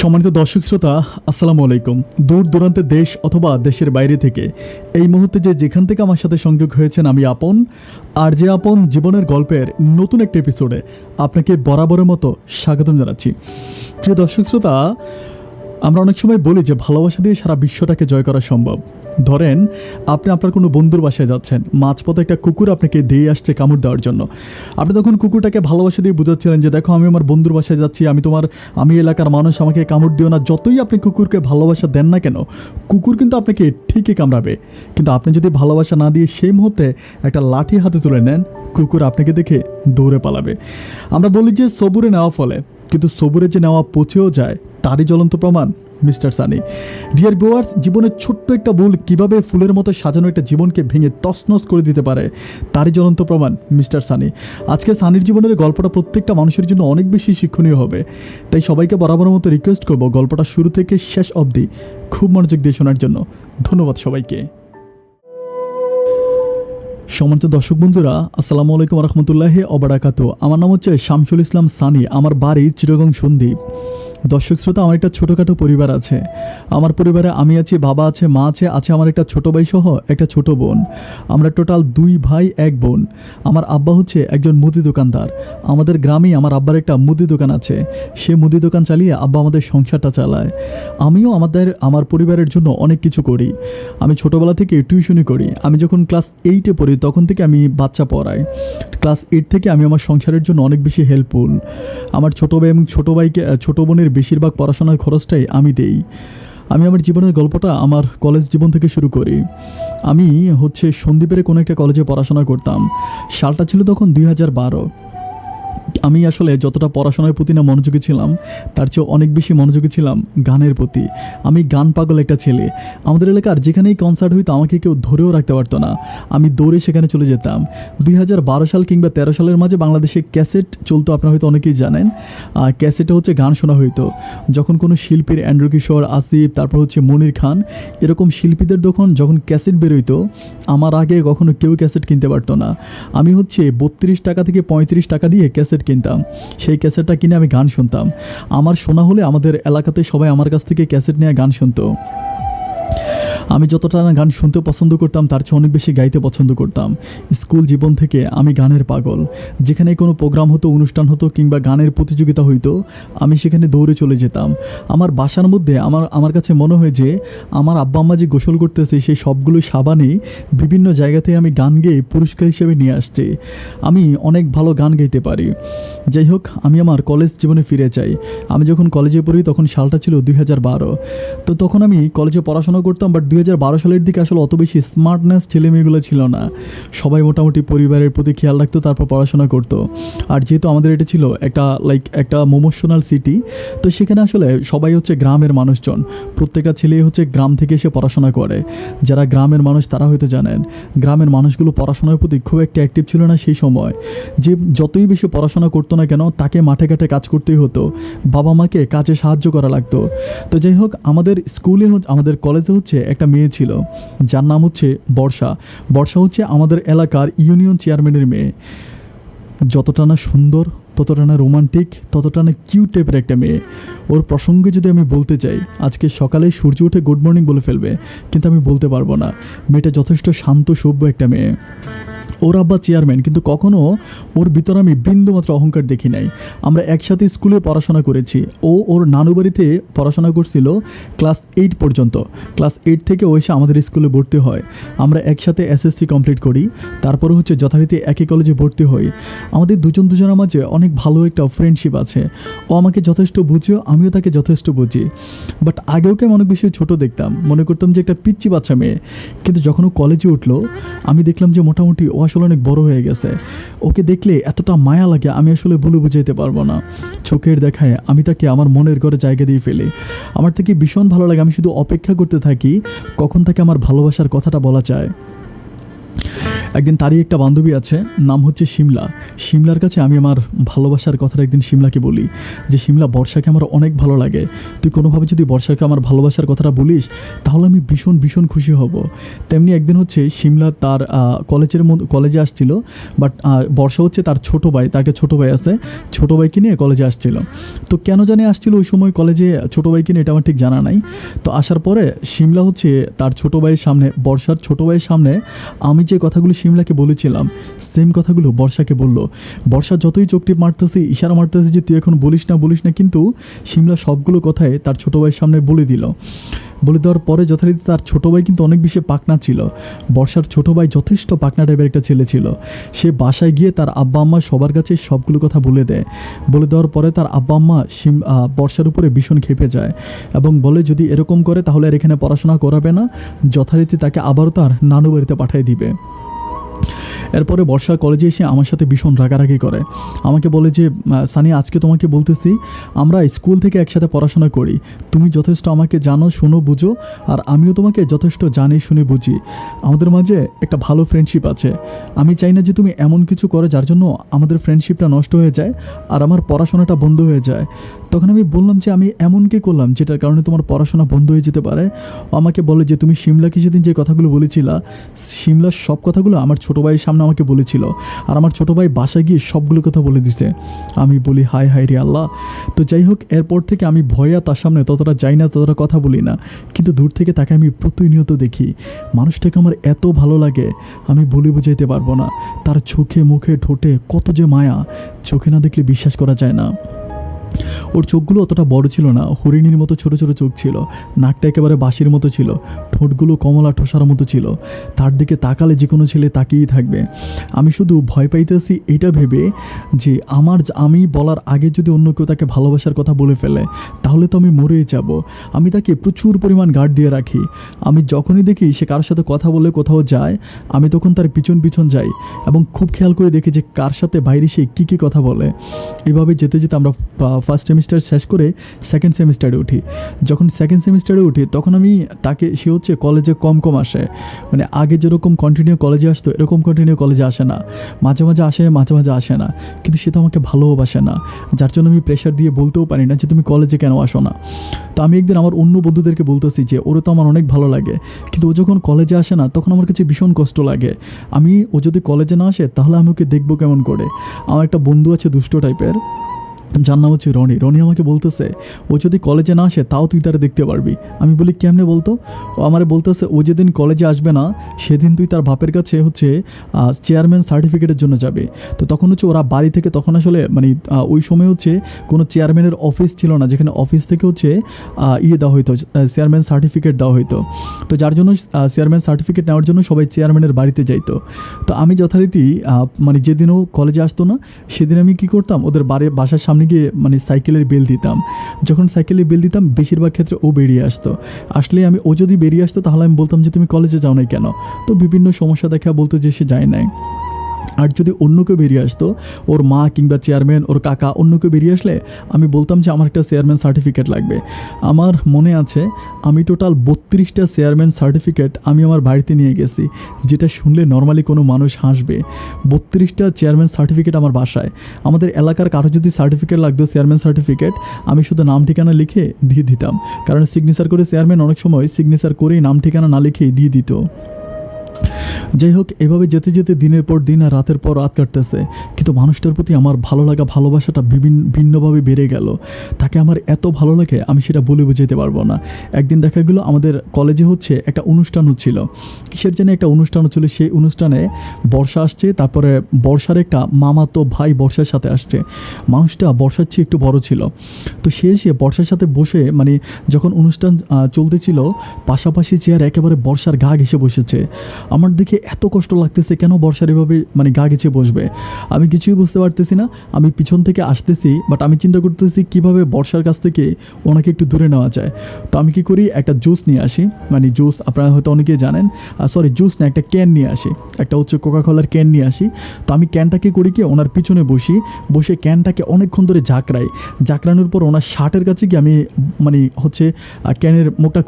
সম্মানিত দর্শক শ্রোতা, আসসালামু আলাইকুম। দূর দূরান্তের দেশ অথবা দেশের বাইরে থেকে এই মুহূর্তে যেখান থেকে আমার সাথে সংযোগ হয়েছেন, আমি আপন আর যে আপন জীবনের গল্পের নতুন একটা এপিসোডে আপনাকে বরাবরের মতো স্বাগতম জানাচ্ছি। প্রিয় দর্শক শ্রোতা, আমরা অনেক সময় বলি যে ভালোবাসা দিয়ে সারা বিশ্বটাকে জয় করা সম্ভব। ধরেন আপনি আপনার কোনো বন্ধুর বাসায় যাচ্ছেন, মাঝপথে একটা কুকুর আপনাকে দিয়ে আসছে কামড় দেওয়ার জন্য। আপনি তখন কুকুরটাকে ভালোবাসা দিয়ে বুঝাচ্ছিলেন যে দেখো, আমি আমার বন্ধুর বাসায় যাচ্ছি, আমি এলাকার মানুষ, আমাকে কামড় দিও না। যতই আপনি কুকুরকে ভালোবাসা দেন না কেন, কুকুর কিন্তু আপনাকে ঠিকই কামড়াবে। কিন্তু আপনি যদি ভালোবাসা না দিয়ে সেই মুহূর্তে একটা লাঠি হাতে তুলে নেন, কুকুর আপনাকে দেখে দৌড়ে পালাবে। আমরা বলি যে সবুরে নেওয়া ফলে, কিন্তু সবুরে যে নেওয়া পচেও যায় তারই জ্বলন্ত প্রমাণ মিস্টার সানি। ডিয়ার ভিউয়ার্স, জীবনের ছোট্ট একটা ভুল কীভাবে ফুলের মতো সাজানো একটা জীবনকে ভেঙে তছনছ করে দিতে পারে তারই জ্বলন্ত প্রমাণ মিস্টার সানি। আজকে সানির জীবনের গল্পটা প্রত্যেকটা মানুষের জন্য অনেক বেশি শিক্ষণীয় হবে, তাই সবাইকে বরাবর মতো রিকোয়েস্ট করব গল্পটা শুরু থেকে শেষ অবধি খুব মনোযোগ দিয়ে শোনার জন্য। ধন্যবাদ সবাইকে। সম্মানিত দর্শক বন্ধুরা, আসসালামু আলাইকুম রহমতুল্লাহি ওবারাকাতু। আমার নাম হচ্ছে শামসুল ইসলাম সানি। আমার বাড়ি চিটাগং সন্দ্বীপ। দর্শক শ্রোতা, আমার একটা ছোটোখাটো পরিবার আছে। আমার পরিবারে আমি আছি, বাবা আছে, মা আছে আমার একটা ছোটো ভাই সহ একটা ছোটো বোন। আমরা টোটাল 2 ভাই 1 বোন। আমার আব্বা হচ্ছে একজন মুদি দোকানদার। আমাদের গ্রামেই আমার আব্বার একটা মুদি দোকান আছে। সে মুদি দোকান চালিয়ে আব্বা আমাদের সংসারটা চালায়। আমিও আমার পরিবারের জন্য অনেক কিছু করি। আমি ছোটোবেলা থেকে টিউশনি করি। আমি যখন ক্লাস 8-এ পড়ি তখন থেকে আমি বাচ্চা পড়াই। ক্লাস 8 থেকে আমি আমার সংসারের জন্য অনেক বেশি হেল্পফুল। আমার ছোটো ভাই এবং ছোটো বোনের বেশিরভাগ পড়াশোনার খরচটাই আমি দেই। আমি আমার জীবনের গল্পটা আমার কলেজ জীবন থেকে শুরু করি। আমি সন্দ্বীপের কোনো একটা কলেজে পড়াশোনা করতাম। সালটা ছিল তখন 2012। আমি আসলে যতটা পড়াশোনার প্রতি না মনোযোগী ছিলাম, তার চেয়ে অনেক বেশি মনোযোগী ছিলাম গানের প্রতি। আমি গান পাগল একটা ছেলে। আমাদের এলাকার যেখানেই কনসার্ট হইতো আমাকে কেউ ধরেও রাখতে পারতো না। আমি দৌড়ে সেখানে চলে যেতাম। 2012 সাল কিংবা 13 সালের মাঝে বাংলাদেশে ক্যাসেট চলতো, আপনারা হয়তো অনেকেই জানেন। ক্যাসেটে গান শোনা হইতো। যখন কোনো শিল্পীর এন্ড্রু কিশোর, আসিফ, তারপর মনির খান, এরকম শিল্পীদের যখন ক্যাসেট বেরোইতো, আমার আগে কখনো কেউ ক্যাসেট কিনতে পারতো না। আমি 32 টাকা থেকে 35 টাকা দিয়ে ক্যাসেট কিনতাম। সেই ক্যাসেটটা কিনে আমি গান শুনতাম। আমার শোনা হলে আমাদের এলাকাতে সবাই আমার কাছ থেকে ক্যাসেট নিয়ে গান শুনতো। আমি যতটা না গান শুনতে পছন্দ করতাম, তার চেয়ে অনেক বেশি গাইতে পছন্দ করতাম। স্কুল জীবন থেকে আমি গানের পাগল। যেখানে কোনো প্রোগ্রাম হতো, অনুষ্ঠান হতো কিংবা গানের প্রতিযোগিতা হইতো, আমি সেখানে দৌড়ে চলে যেতাম। আমার বাসার মধ্যে আমার কাছে মনে হয় যে আমার আব্বা আম্মা যে গোসল করতেছে সেই সবগুলো সাবানই বিভিন্ন জায়গাতে আমি গান গেয়ে পুরস্কার হিসেবে নিয়ে আসছি। আমি অনেক ভালো গান গাইতে পারি। যাই হোক, আমি আমার কলেজ জীবনে ফিরে যাই। আমি যখন কলেজে পড়ি তখন সালটা ছিল 2012। তো তখন আমি কলেজে পড়াশোনা করতাম, বাট 2012 সালের দিকে আসলে অত বেশি স্মার্টনেস ছেলেমেয়েগুলো ছিল না। সবাই মোটামুটি পরিবারের প্রতি খেয়াল রাখতো, তারপর পড়াশোনা করতো। আর যেহেতু আমাদের এটা ছিল একটা মোমোশনাল সিটি, তো সেখানে আসলে সবাই গ্রামের মানুষজন। প্রত্যেকটা ছেলেই গ্রাম থেকে এসে পড়াশোনা করে। যারা গ্রামের মানুষ তারা হয়তো জানেন, গ্রামের মানুষগুলো পড়াশোনার প্রতি খুব একটা অ্যাক্টিভ ছিল না সেই সময়। যে যতই বেশি পড়াশোনা করতো না কেন, তাকে মাঠে ঘাটে কাজ করতেই হতো। বাবা মাকে কাজে সাহায্য করা লাগতো। তো যাই হোক, আমাদের স্কুলে আমাদের কলেজে একটা মেয়ে ছিল যার নাম বর্ষা। বর্ষা আমাদের এলাকার ইউনিয়ন চেয়ারম্যানের মেয়ে। যতটা না সুন্দর, ততটা না রোমান্টিক, ততটা না কিউট টাইপের একটা মেয়ে। ওর প্রসঙ্গে যদি আমি বলতে চাই, আজকে সকালে সূর্য উঠে গুড মর্নিং বলে ফেলবে, কিন্তু আমি বলতে পারবো না। মেয়েটা যথেষ্ট শান্ত সভ্য একটা মেয়ে। ওর আব্বা চেয়ারম্যান, কিন্তু কখনো ওর ভিতরে আমি বিন্দুমাত্র অহংকার দেখি নাই। আমরা একসাথে স্কুলে পড়াশোনা করেছি। ওর নানু বাড়িতে পড়াশোনা করছিল ক্লাস 8 পর্যন্ত। ক্লাস 8 থেকে ও এসে আমাদের স্কুলে ভর্তি হয়। আমরা একসাথে এসএসসি কমপ্লিট করি। তারপরে যথারীতি একই কলেজে ভর্তি হই। আমাদের দুজনের মাঝে অনেক ভালো একটা ফ্রেন্ডশিপ আছে। ও আমাকে যথেষ্ট বুঝিও, আমিও তাকে যথেষ্ট বুঝি। বাট আগেও আমি অনেক বেশি ছোটো দেখতাম, মনে করতাম যে একটা পিচ্চি বাচ্চা মেয়ে। কিন্তু যখন ও কলেজে উঠলো, আমি দেখলাম যে মোটামুটি ও আসলে অনেক বড় হয়ে গেছে। ওকে দেখলে এতটা মায়া লাগে, আমি আসলে বলে বুঝাইতে পারবো না। চোখের দেখায় আমি তাকে আমার মনের ঘরে জায়গা দিয়ে ফেলি। আমার থেকে ভীষণ ভালো লাগে। আমি শুধু অপেক্ষা করতে থাকি কখন তাকে আমার ভালোবাসার কথাটা বলা যায়। একদিন তারই একটা বান্ধবী আছে, নাম হচ্ছে শিমলা। শিমলার কাছে আমি আমার ভালোবাসার কথাটা একদিন শিমলাকে বলি যে শিমলা, বর্ষাকে আমার অনেক ভালো লাগে, তুই কোনোভাবে যদি বর্ষাকে আমার ভালোবাসার কথাটা বলিস তাহলে আমি ভীষণ ভীষণ খুশি হব। তেমনি একদিন হচ্ছে শিমলা তার কলেজে আসছিল, বাট বর্ষা হচ্ছে তার ছোটো ভাই, তার একটা ছোটো ভাই আছে, ছোটো ভাইকে নিয়ে কলেজে আসছিল। তো কেন জানি আসছিল ওই সময় কলেজে ছোটো ভাইকে নিয়ে, এটা আমার ঠিক জানা নাই। তো আসার পরে শিমলা হচ্ছে তার ছোটো ভাইয়ের সামনে, বর্ষার ছোটো ভাইয়ের সামনে আমি যে কথাগুলো শিমলাকে বলেছিলাম সেম কথাগুলো বর্ষাকে বলল। বর্ষা যতই চোখটি মারতেছে, ইশারা মারতেছে যে তুই এখন বলিস না, কিন্তু শিমলা সবগুলো কথাই তার ছোটো ভাইয়ের সামনে বলে দিল। বলে দেওয়ার পরে যথারীতি তার ছোটো ভাই কিন্তু অনেক বেশি পাকনা ছিল। বর্ষার ছোটো ভাই যথেষ্ট পাকনা টাইপের একটা ছেলে ছিল। সে বাসায় গিয়ে তার আব্বা আম্মা সবার কাছে সবগুলো কথা বলে দেয়। বলে দেওয়ার পরে তার আব্বা আম্মা বর্ষার উপরে ভীষণ ক্ষেপে যায় এবং বলে যদি এরকম করে তাহলে আর এখানে পড়াশোনা করাবে না, যথারীতি তাকে আবারও তার নানু বাড়িতে পাঠিয়ে দিবে। এরপরে বর্ষা কলেজে এসে আমার সাথে ভীষণ রাগারাগি করে। আমাকে বলে যে সানি, আজকে তোমাকে বলতেছি আমরা স্কুল থেকে একসাথে পড়াশোনা করি, তুমি যথেষ্ট আমাকে জানো, শোনো, বুঝো, আর আমিও তোমাকে যথেষ্ট জানি, শুনে, বুঝি। আমাদের মাঝে একটা ভালো ফ্রেন্ডশিপ আছে। আমি চাই না যে তুমি এমন কিছু করো যার জন্য আমাদের ফ্রেন্ডশিপটা নষ্ট হয়ে যায় আর আমার পড়াশোনাটা বন্ধ হয়ে যায়। তখন আমি বললাম যে আমি এমন কি করলাম যেটার কারণে তোমার পড়াশোনা বন্ধ হয়ে যেতে পারে। আমাকে বলে যে তুমি শিমলাকে সেদিন যে কথাগুলো বলেছিলা, শিমলার সব কথাগুলো আমার ছোটো ভাইয়ের সামনে আমাকে বলেছিল, আর আমার ছোটো ভাই বাসায় গিয়ে সবগুলো কথা বলে দিছে। আমি বলি হায় হায় রে আল্লাহ। তো যাই হোক, এরপর থেকে আমি ভয়া তার সামনে ততটা যাই না, ততটা কথা বলি না, কিন্তু দূর থেকে তাকে আমি প্রতিনিয়ত দেখি। মানুষটাকে আমার এত ভালো লাগে আমি বলে বুঝাইতে পারবো না। তার চোখে, মুখে, ঠোঁটে কত যে মায়া, চোখে না দেখলে বিশ্বাস করা যায় না। ওর চোখগুলো অতটা বড় ছিল না, হরিণীর মতো ছোট ছোট চোখ ছিল, নাকটা একেবারে বাঁশির মতো ছিল, ঠোঁটগুলো কমলা ঠোসার মতো ছিল। তার দিকে তাকালে যে কোনো ছেলে তাকিয়েই থাকবে। আমি শুধু ভয় পাইতেছি এটা ভেবে যে আমি বলার আগে যদি অন্য কেউ তাকে ভালোবাসার কথা বলে ফেলে তাহলে তো আমি মরেই যাব। আমি তাকে প্রচুর পরিমাণ গার্ড দিয়ে রাখি। আমি যখনই দেখি সে কারোর সাথে কথা বলে কোথাও যায়, আমি তখন তার পিছন পিছন যাই এবং খুব খেয়াল করে দেখি যে কার সাথে বাইরে সে কী কথা বলে। এভাবে যেতে যেতে আমরা ফার্স্ট সেমিস্টার শেষ করে সেকেন্ড সেমিস্টারে উঠি। যখন সেকেন্ড সেমিস্টারে উঠি তখন সে হচ্ছে কলেজে কম আসে, মানে আগে যেরকম কন্টিনিউ কলেজে আসতো এরকম কন্টিনিউ কলেজে আসে না, মাঝে মাঝে আসে, মাঝে মাঝে আসে না। কিন্তু সে তো আমাকে ভালোবাসে না, যার জন্য আমি প্রেশার দিয়ে বলতেও পারি না যে তুমি কলেজে কেন আসো না। তো আমি একদিন আমার অন্য বন্ধুদেরকে বলতেছি যে ওরা তো আমার অনেক ভালো লাগে, কিন্তু ও যখন কলেজে আসে না তখন আমার কাছে ভীষণ কষ্ট লাগে। ও যদি কলেজে না আসে তাহলে আমি ওকে দেখবো কেমন করে। আমার একটা বন্ধু আছে দুষ্ট টাইপের, যার নাম হচ্ছে রনি আমাকে বলতেছে ও যদি কলেজে না আসে তাও তুই তারা দেখতে পারবি। আমি বলি কেমনে বলতো? ও আমারে বলতেছে ও যেদিন কলেজে আসবে না সেদিন তুই তার বাপের কাছে হচ্ছে চেয়ারম্যান সার্টিফিকেটের জন্য যাবে। তো তখন হচ্ছে ওরা বাড়ি থেকে, তখন আসলে মানে ওই সময় হচ্ছে কোনো চেয়ারম্যানের অফিস ছিল না যেখানে অফিস থেকে হচ্ছে দেওয়া হইতো, চেয়ারম্যান সার্টিফিকেট দেওয়া হইতো। তো যার জন্য চেয়ারম্যান সার্টিফিকেট নেওয়ার জন্য সবাই চেয়ারম্যানের বাড়িতে যাইতো। তো আমি যথারীতি মানে যেদিনও কলেজে আসতো না সেদিন আমি কী করতাম, ওদের বাসার সামনে গিয়ে মানে সাইকেলের বেল দিতাম। যখন সাইকেলের বেল দিতাম বেশিরভাগ ক্ষেত্রে ও বেরিয়ে আসতো। আসলে ও যদি বেরিয়ে আসতো তাহলে আমি বলতাম যে তুমি কলেজে যাও নাই কেন? তো বিভিন্ন সমস্যা দেখা বলতো যে সে যায় নাই। আর যদি অন্য কেউ বেরিয়ে আসতো, ওর মা কিংবা চেয়ারম্যান, ওর কাকা, অন্য কেউ বেরিয়ে আসলে আমি বলতাম যে আমার একটা চেয়ারম্যান সার্টিফিকেট লাগবে। আমার মনে আছে আমি টোটাল 32টা চেয়ারম্যান সার্টিফিকেট আমি আমার বাড়িতে নিয়ে গেছি, যেটা শুনলে নর্মালি কোনো মানুষ হাসবে। 32টা চেয়ারম্যান সার্টিফিকেট আমার বাসায়। আমাদের এলাকার কারো যদি সার্টিফিকেট লাগতো চেয়ারম্যান সার্টিফিকেট, আমি শুধু নাম ঠিকানা লিখে দিয়ে দিতাম, কারণ সিগনেচার করে চেয়ারম্যান অনেক সময় সিগনেচার করেই নাম ঠিকানা না লিখেই দিয়ে দিত। যাই হোক, এভাবে যেতে যেতে দিনের পর দিন আর রাতের পর রাত কাটতেছে, কিন্তু মানুষটার প্রতি আমার ভালো লাগা, ভালোবাসাটা ভিন্নভাবে বেড়ে গেল। তাকে আমার এত ভালো লাগে আমি সেটা বলে বুঝাইতে পারবো না। একদিন দেখা গেলো আমাদের কলেজে হচ্ছে একটা অনুষ্ঠান হচ্ছিল, কিসের জন্য একটা অনুষ্ঠান হচ্ছিল। সেই অনুষ্ঠানে বর্ষা আসছে, তারপরে বর্ষার একটা মামাতো ভাই বর্ষার সাথে আসছে। মানুষটা বর্ষার চেয়ে একটু বড় ছিল। তো সে এসে বর্ষার সাথে বসে, মানে যখন অনুষ্ঠান চলতেছিল পাশাপাশি চেয়ার একেবারে বর্ষার গা ঘেঁষে বসেছে। আমার দেখে এত কষ্ট লাগতেছে, কেন বর্ষার এভাবে মানে গা ঘেঁচে বসবে? আমি কিছুই বুঝতে পারতেছি না। আমি পিছন থেকে আসতেছি, বাট আমি চিন্তা করতেছি কিভাবে বর্ষার কাছ থেকে ওনাকে একটু দূরে নেওয়া যায়। তো আমি কি করি, একটা জুস নিয়ে আসি, মানে জুস আপনারা হয়তো অনেকেই জানেন, জুস না, একটা ক্যান নিয়ে আসি, একটা হচ্ছে কোকা কোলার ক্যান নিয়ে আসি। তো আমি ক্যানটাকে করি কি, ওনার পিছনে বসে ক্যানটাকে অনেকক্ষণ ধরে ঝাঁকড়ানোর পর ওনার শার্টের কাছে গিয়ে আমি মানে হচ্ছে ক্যানের মুখটা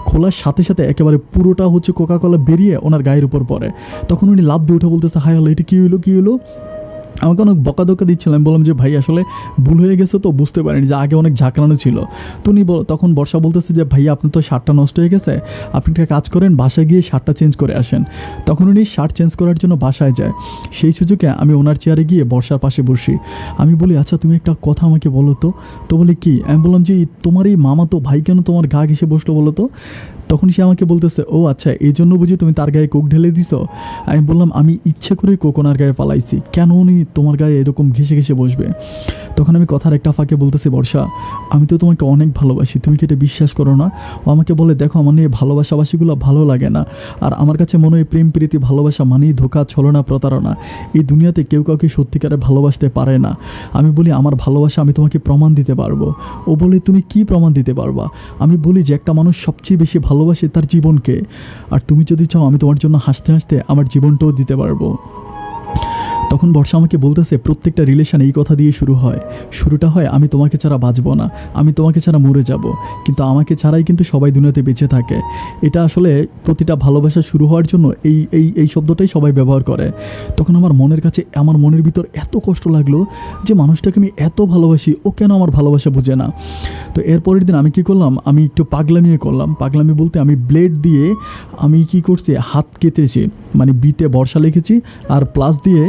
খোলার সাথে সাথে একেবারে পুরোটা হচ্ছে কোকা কোলা বেরিয়ে ওনার গায়ের উপর পরে। তখন উনি লাফ দিয়ে উঠে বলতেছে, হায় আল্লাহ, এটা কী হলো কী হলো। আমাকে অনেক বকাধকা দিচ্ছিলাম। আমি বললাম যে ভাই আসলে ভুল হয়ে গেছে, তো বুঝতে পারিনি যে আগে অনেক ঝাঁকড়ানো ছিল। তো উনি তখন বর্ষা বলতেছে যে ভাইয়া আপনার তো শার্টটা নষ্ট হয়ে গেছে, আপনি একটা কাজ করেন, বাসায় গিয়ে শার্টটা চেঞ্জ করে আসেন। তখন উনি শার্ট চেঞ্জ করার জন্য বাসায় যায়। সেই সুযোগে আমি ওনার চেয়ারে গিয়ে বর্ষার পাশে বসি। আমি বলি, আচ্ছা তুমি একটা কথা আমাকে বলো তো। তো বলি কি? আমি বললাম যে তোমার এই মামা তো ভাই কেন তোমার গা ঘেসে বসলো বলো তো। তখন সে আমাকে বলতেছে, ও আচ্ছা, এই জন্য বুঝি তুমি তার গায়ে কোক ঢেলে দিছো। আমি বললাম, আমি ইচ্ছে করে কোক ওনার গায়ে পালাইছি, কেন উনি তোমার গায়ে এরকম ঘেসে ঘেসে বসবে। তখন আমি কথার একটা ফাঁকে বলতেছি, বর্ষা আমি তো তোমাকে অনেক ভালোবাসি, তুমি কি এটা বিশ্বাস করো না? ও আমাকে বলে, দেখো আমার নিয়ে ভালোবাসাবাসিগুলো ভালো লাগে না, আর আমার কাছে মনে হয় প্রেম প্রীতি ভালোবাসা মানেই ধোঁকা, ছলনা, প্রতারণা। এই দুনিয়াতে কেউ কাউকে সত্যিকারে ভালোবাসতে পারে না। আমি বলি, আমার ভালোবাসা আমি তোমাকে প্রমাণ দিতে পারবো। ও বলে, তুমি কি প্রমাণ দিতে পারবা? আমি বলি যে একটা মানুষ সবচেয়ে বেশি ভালোবাসে তার জীবনকে, আর তুমি যদি চাও আমি তোমার জন্য হাসতে হাসতে আমার জীবনটাও দিতে পারবো। তখন বর্ষা আমাকে বলতেছে, প্রত্যেকটা রিলেশন এই কথা দিয়ে শুরুটা হয় আমি তোমাকে ছাড়া বাঁচবো না, আমি তোমাকে ছাড়া মরে যাব, কিন্তু আমাকে ছাড়াই কিন্তু সবাই দুনিয়াতে বেঁচে থাকে। এটা আসলে প্রতিটা ভালোবাসা শুরু হওয়ার জন্য এই এই এই শব্দটাই সবাই ব্যবহার করে। তখন আমার মনের ভিতর এত কষ্ট লাগলো যে মানুষটাকে আমি এত ভালোবাসি, ও কেন আমার ভালোবাসা বুঝে না। তো এরপরের দিন আমি কি করলাম, আমি একটু পাগলামি করলাম। পাগলামি বলতে আমি ব্লেড দিয়ে আমি কি করছি, হাত কেটেছি, মানে বিতে বর্ষা লিখেছি আর প্লাস দিয়ে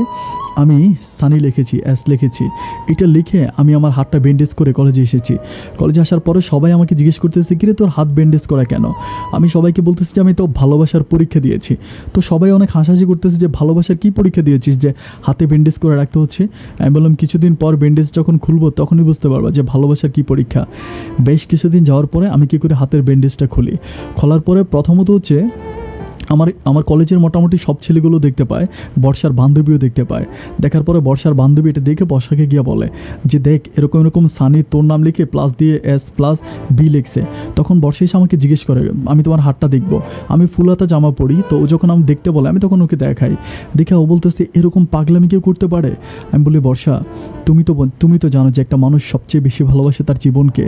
আমি সানি লিখেছি, এস লিখেছি। এটা লিখে আমি আমার হাতটা ব্যান্ডেজ করে কলেজে এসেছি। কলেজে আসার পরে সবাই আমাকে জিজ্ঞেস করতেছে, কিরে তোর হাত ব্যান্ডেজ করা কেন? আমি সবাইকে বলতেছি যে আমি তো ভালোবাসার পরীক্ষা দিয়েছি। তো সবাই অনেক হাসাহাসি করতেছে যে ভালোবাসার কী পরীক্ষা দিয়েছিস যে হাতে ব্যান্ডেজ করে রাখতে হচ্ছে। আমি বললাম, কিছুদিন পর ব্যান্ডেজ যখন খুলবো তখনই বুঝতে পারবা যে ভালোবাসার কী পরীক্ষা। বেশ কিছুদিন যাওয়ার পরে আমি কী করে হাতের ব্যান্ডেজটা খুলি। খোলার পরে প্রথমত হচ্ছে আমার কলেজের মোটামুটি সব ছেলেগুলো দেখতে পায়, বর্ষার বান্ধবীও দেখতে পায়। দেখার পরে বর্ষার বান্ধবী এটা দেখে বর্ষাকে গিয়ে বলে যে দেখ, এরকম সানি তোর নাম লিখে প্লাস দিয়ে এস প্লাস বি লিখছে। তখন বর্ষা এসে আমাকে জিজ্ঞেস করে, আমি তোমার হাতটা দেখবো। আমি ফুল হাতা জামা পরি, তো ও যখন আমি দেখতে বলে আমি তখন ওকে দেখাই। দেখে ও বলতেছে, এরকম পাগলামি কেউ করতে পারে? আমি বলি, বর্ষা তুমি তো জানো যে একটা মানুষ সবচেয়ে বেশি ভালোবাসে তার জীবনকে।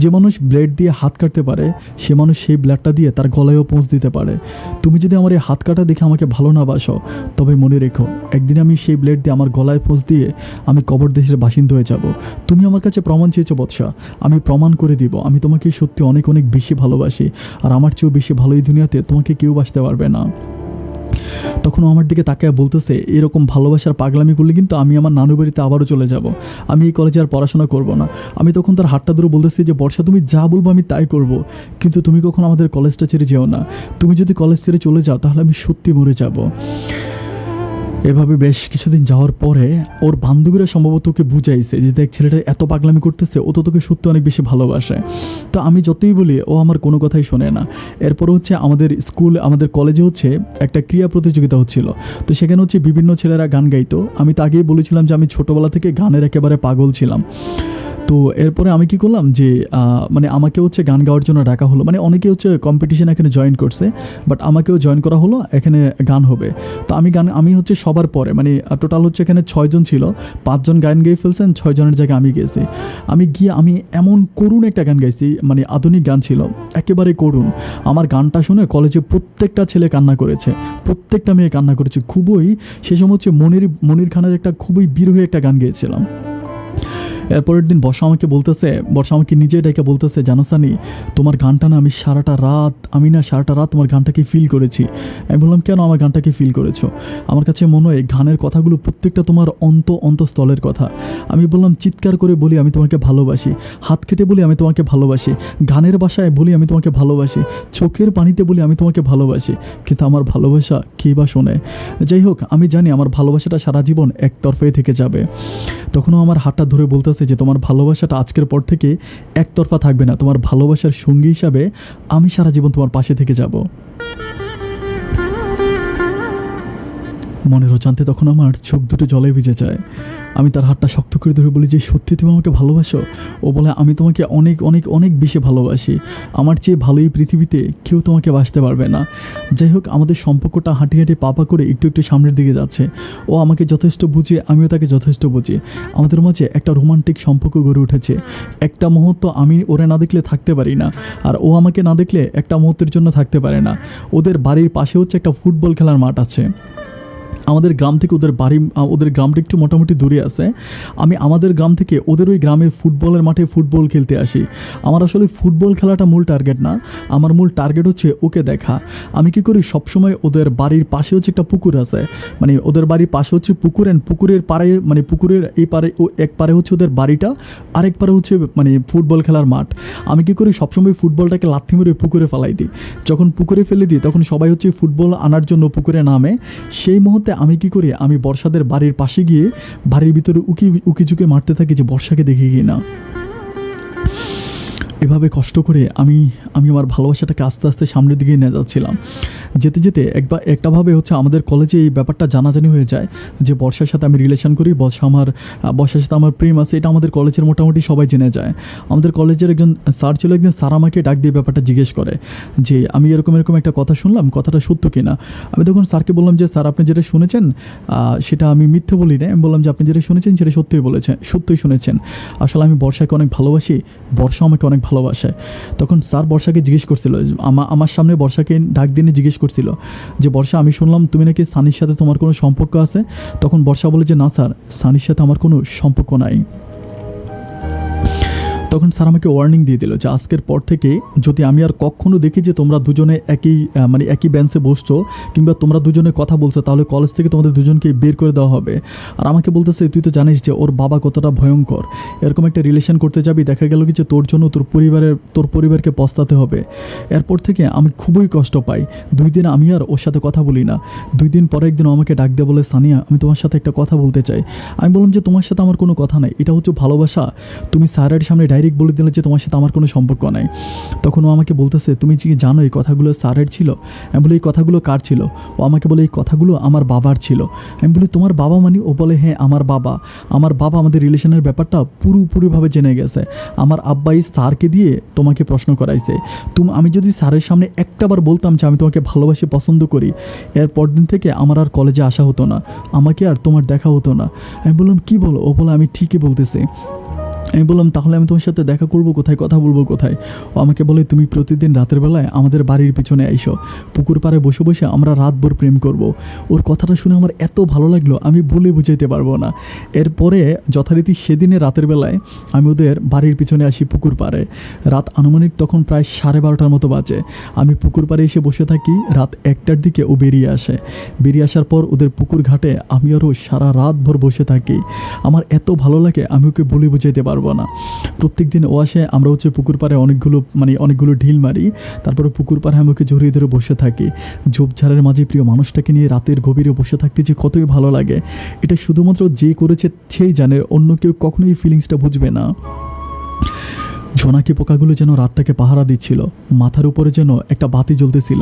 যে মানুষ ব্লেড দিয়ে হাত কাটতে পারে, সে মানুষ সেই ব্লেডটা দিয়ে তার গলায়ও পৌঁছ দিতে পারে। তুমি যদি আমার এই হাত কাটা দেখে আমাকে ভালো না বাসো, তবে মনে রেখো একদিন আমি সেই ব্লেড দিয়ে আমার গলায় পৌঁছ দিয়ে আমি কবর দেশের বাসিন্দা হয়ে যাব। তুমি আমার কাছে প্রমাণ চেয়েছো বৎসা, আমি প্রমাণ করে দিব আমি তোমাকে সত্যি অনেক অনেক বেশি ভালোবাসি, আর আমার চেয়েও বেশি ভালো এই দুনিয়াতে তোমাকে কেউ বাসতে পারবে না। তখন আমার দিকে তাকায় বলতেছে, এরকম ভালোবাসার পাগলামি করলে কিন্তু আমি আমার নানু বাড়িতে আবারও চলে যাব, আমি এই কলেজে আর পড়াশোনা করব না। আমি তখন তার হাতটা ধরে বলতেছি যে বর্ষা, তুমি যা বলবো আমি তাই করব, কিন্তু তুমি কখন আমাদের কলেজটা ছেড়ে যেও না। তুমি যদি কলেজ ছেড়ে চলে যাও তাহলে আমি সত্যি মরে যাব। এভাবে বেশ কিছুদিন যাওয়ার পরে ওর বান্ধবীরা সম্ভবত ওকে বুঝাইছে যে দেখ, ছেলেটা এত পাগলামি করতেছে, ও তো তোকে সত্যি অনেক বেশি ভালোবাসে। তো আমি যতই বলি ও আমার কোনো কথাই শোনে না। এরপর হচ্ছে আমাদের কলেজে হচ্ছে একটা ক্রীড়া প্রতিযোগিতা হচ্ছিল। তো সেখানে হচ্ছে বিভিন্ন ছেলেরা গান গাইতো। আমি তো আগেই বলেছিলাম যে আমি ছোটোবেলা থেকে গানের একেবারে পাগল ছিলাম। তো এরপরে আমি কি করলাম যে মানে আমাকে হচ্ছে গান গাওয়ার জন্য ডাকা হলো। মানে অনেকে হচ্ছে কম্পিটিশন এখানে জয়েন করছে, বাট আমাকেও জয়েন করা হলো, এখানে গান হবে। তো আমি হচ্ছে সবার পরে, মানে টোটাল হচ্ছে এখানে 6 জন ছিল, 5 জন গান গেয়ে ফেলছেন, 6 জনের জায়গায় আমি গেছি। আমি এমন করুণ একটা গান গাইছি, মানে আধুনিক গান ছিল, একেবারে করুণ। আমার গানটা শুনে কলেজে প্রত্যেকটা ছেলে কান্না করেছে, প্রত্যেকটা মেয়ে কান্না করেছে। সে সময় হচ্ছে মনির খানের একটা খুবই বিরহী একটা গান গেয়েছিলাম। এরপরের দিন বর্ষা আমাকে নিজে ডেকে বলতেছে, জানো সানি, তোমার গানটা না আমি সারাটা রাত তোমার গানটাকে ফিল করেছি। আমি বললাম, কেন আমার গানটাকে ফিল করেছো? আমার কাছে মনে হয় গানের কথাগুলো প্রত্যেকটা তোমার অন্তঃস্থলের কথা। আমি বললাম, চিৎকার করে বলি আমি তোমাকে ভালোবাসি, হাত কেটে বলি আমি তোমাকে ভালোবাসি, গানের ভাষায় বলি আমি তোমাকে ভালোবাসি, চোখের পানিতে বলি আমি তোমাকে ভালোবাসি, কিন্তু আমার ভালোবাসা কে বা শোনে? যাই হোক, আমি জানি আমার ভালোবাসাটা সারা জীবন একতরফাই থেকে যাবে। তখনও আমার হাতটা ধরে বলতেছে যে তোমার ভালোবাসাটা আজকের পর থেকে একতরফা থাকবে না, তোমার ভালোবাসার সঙ্গী হিসাবে আমি সারা জীবন তোমার পাশে থেকে যাব। মনের অজান্তে তখন আমার চোখ দুটো জলে ভিজে যায়। আমি তার হাতটা শক্ত করে ধরে বলি যে সত্যি তুমি আমাকে ভালোবাসো? ও বলে আমি তোমাকে অনেক অনেক অনেক বেশি ভালোবাসি, আমার চেয়ে ভালো এই পৃথিবীতে কেউ তোমাকে বাসতে পারবে না। যাই হোক, আমাদের সম্পর্কটা হাঁটি হাঁটি পা করে একটু একটু সামনের দিকে যাচ্ছে। ও আমাকে যথেষ্ট বুঝে, আমিও তাকে যথেষ্ট বুঝি। আমাদের মাঝে একটা রোমান্টিক সম্পর্ক গড়ে উঠেছে। একটা মুহূর্ত আমি ওরে না দেখলে থাকতে পারি না, আর ও আমাকে না দেখলে একটা মুহূর্তের জন্য থাকতে পারে না। ওদের বাড়ির পাশে হচ্ছে একটা ফুটবল খেলার মাঠ আছে। আমাদের গ্রাম থেকে ওদের গ্রামটা একটু মোটামুটি দূরে আছে। আমি আমাদের গ্রাম থেকে ওদের ওই গ্রামের ফুটবলের মাঠে ফুটবল খেলতে আসি। আমার আসলে ফুটবল খেলাটা মূল টার্গেট না, আমার মূল টার্গেট হচ্ছে ওকে দেখা। আমি কি করি, সবসময় ওদের বাড়ির পাশে হচ্ছে একটা পুকুর আছে, মানে ওদের বাড়ির পাশে হচ্ছে পুকুর, পুকুরের পাড়ে, মানে পুকুরের এই পারে, ও এক পারে হচ্ছে ওদের বাড়িটা, আরেক পারে হচ্ছে মানে ফুটবল খেলার মাঠ। আমি কি করি, সবসময় ফুটবলটাকে লাথি মেরে পুকুরে ফেলাই দিই। যখন পুকুরে ফেলে দিই তখন সবাই হচ্ছে ফুটবল আনার জন্য পুকুরে নামে। সেই মুহূর্তে আমি কি করি, আমি বর্ষাদের বাড়ির পাশে গিয়ে বাড়ির ভিতরে উকি ঝুঁকে মারতে থাকি যে বর্ষাকে দেখি কি না। এভাবে কষ্ট করে আমি আমার ভালোবাসাটাকে আস্তে আস্তে সামনের দিকে নিয়ে যাচ্ছিলাম। যেতে যেতে একটাভাবে হচ্ছে আমাদের কলেজে এই ব্যাপারটা জানাজানি হয়ে যায় যে বর্ষার সাথে আমি রিলেশন করি, বর্ষার সাথে আমার প্রেম আছে। এটা আমাদের কলেজের মোটামুটি সবাই জেনে যায়। আমাদের কলেজের একজন স্যার ছিল, একজন স্যার আমাকে ডাক দিয়ে ব্যাপারটা জিজ্ঞেস করে যে আমি এরকম একটা কথা শুনলাম, কথাটা সত্য কিনা। আমি তখন স্যারকে বললাম যে স্যার, আপনি যেটা শুনেছেন সেটা আমি মিথ্যে বলি না। আমি বললাম যে আপনি যেটা শুনেছেন সেটা সত্যই শুনেছেন। আসলে আমি বর্ষাকে অনেক ভালোবাসি, বর্ষা আমাকে অনেক ভালোবাসে। তখন স্যার বর্ষাকে জিজ্ঞেস করছিল, আমার সামনে বর্ষাকে ডাক দিয়ে জিজ্ঞেস করছিল যে বর্ষা, আমি শুনলাম তুমি নাকি সানির সাথে তোমার কোনো সম্পর্ক আছে। তখন বর্ষা বলে যে না স্যার, সানির সাথে আমার কোনো সম্পর্ক নাই। তখন স্যার আমাকে ওয়ার্নিং দিয়ে দিল যে আজকের পর থেকে যদি আমি আর কখনো দেখি যে তোমরা দুজনে একই বেঞ্চে বসছো কিংবা তোমরা দুজনে কথা বলছো, তাহলে কলেজ থেকে তোমাদের দুজনকে বের করে দেওয়া হবে। আর আমাকে বলতেছে, তুই তো জানিস যে ওর বাবা কতটা ভয়ঙ্কর, এরকম একটা রিলেশন করতে যাবি, দেখা গেল কি যে তোর জন্য তোর পরিবারকে পস্তাতে হবে। এরপর থেকে আমি খুবই কষ্ট পাই। 2 দিন আমি আর ওর সাথে কথা বলি না। 2 দিন পরে একদিন আমাকে ডাক দিয়ে বলে, সানিয়া, আমি তোমার সাথে একটা কথা বলতে চাই। আমি বললাম যে তোমার সাথে আমার কোনো কথা নাই, এটা হচ্ছে ভালোবাসা। তুমি স্যারের সামনে ডাইরেক্ট বলে দিলে যে তোমার সাথে আমার কোনো সম্পর্ক নাই। তখন ও আমাকে বলতেছে, তুমি কি জানো এই কথাগুলো স্যারের ছিল? আমি বলি, এই কথাগুলো কার ছিল? ও আমাকে বলে, এই কথাগুলো আমার বাবার ছিল। আমি বলি, তোমার বাবা মানে? ও বলে, হ্যাঁ আমার বাবা আমাদের রিলেশনের ব্যাপারটা পুরোপুরিভাবে জেনে গেছে। আমার আব্বাই স্যারকে দিয়ে তোমাকে প্রশ্ন করাইছে। আমি যদি স্যারের সামনে একটাবার বলতাম যে আমি তোমাকে ভালোবাসি, পছন্দ করি, এর পরদিন থেকে আমার আর কলেজে আসা হতো না, আমাকে আর তোমার দেখা হতো না। আমি বললাম, কি বলো? ও বলে, আমি ঠিকই বলতেছি। আমি বললাম, তাহলে আমি তোমার সাথে দেখা করবো কোথায়, কথা বলবো কোথায়? ও আমাকে বলে, তুমি প্রতিদিন রাতের বেলায় আমাদের বাড়ির পিছনে আইসো, পুকুর পাড়ে বসে বসে আমরা রাতভর প্রেম করব। ওর কথাটা শুনে আমার এত ভালো লাগলো, আমি বলে বুঝাইতে পারবো না। এরপরে যথারীতি সেদিনে রাতের বেলায় আমি ওদের বাড়ির পিছনে আসি পুকুর পাড়ে। রাত আনুমানিক তখন প্রায় 12:30টার মতো বাজে। আমি পুকুর পাড়ে এসে বসে থাকি। রাত 1টার দিকে ও বেরিয়ে আসার পর ওদের পুকুর ঘাটে আমি আরও সারা রাতভর বসে থাকি। আমার এত ভালো লাগে, আমি ওকে বলে বুঝাইতে পারবো না। প্রত্যেক দিন ও আসে, আমরা হচ্ছে পুকুর পাড়ে অনেকগুলো ঢিল মারি। তারপরে পুকুর পাড়ে আমি ওকে জড়িয়ে ধরে বসে থাকি। ঝোপঝাড়ের মাঝে প্রিয় মানুষটাকে নিয়ে রাতের গভীরে বসে থাকতে যে কতই ভালো লাগে, এটা শুধুমাত্র যে করেছে সেই জানে, অন্য কেউ কখনোই ফিলিংসটা বুঝবে না। জোনাকি পোকাগুলো যেন রাতটাকে পাহারা দিচ্ছিল। মাথার উপরে যেন একটা বাতি জ্বলতেছিল।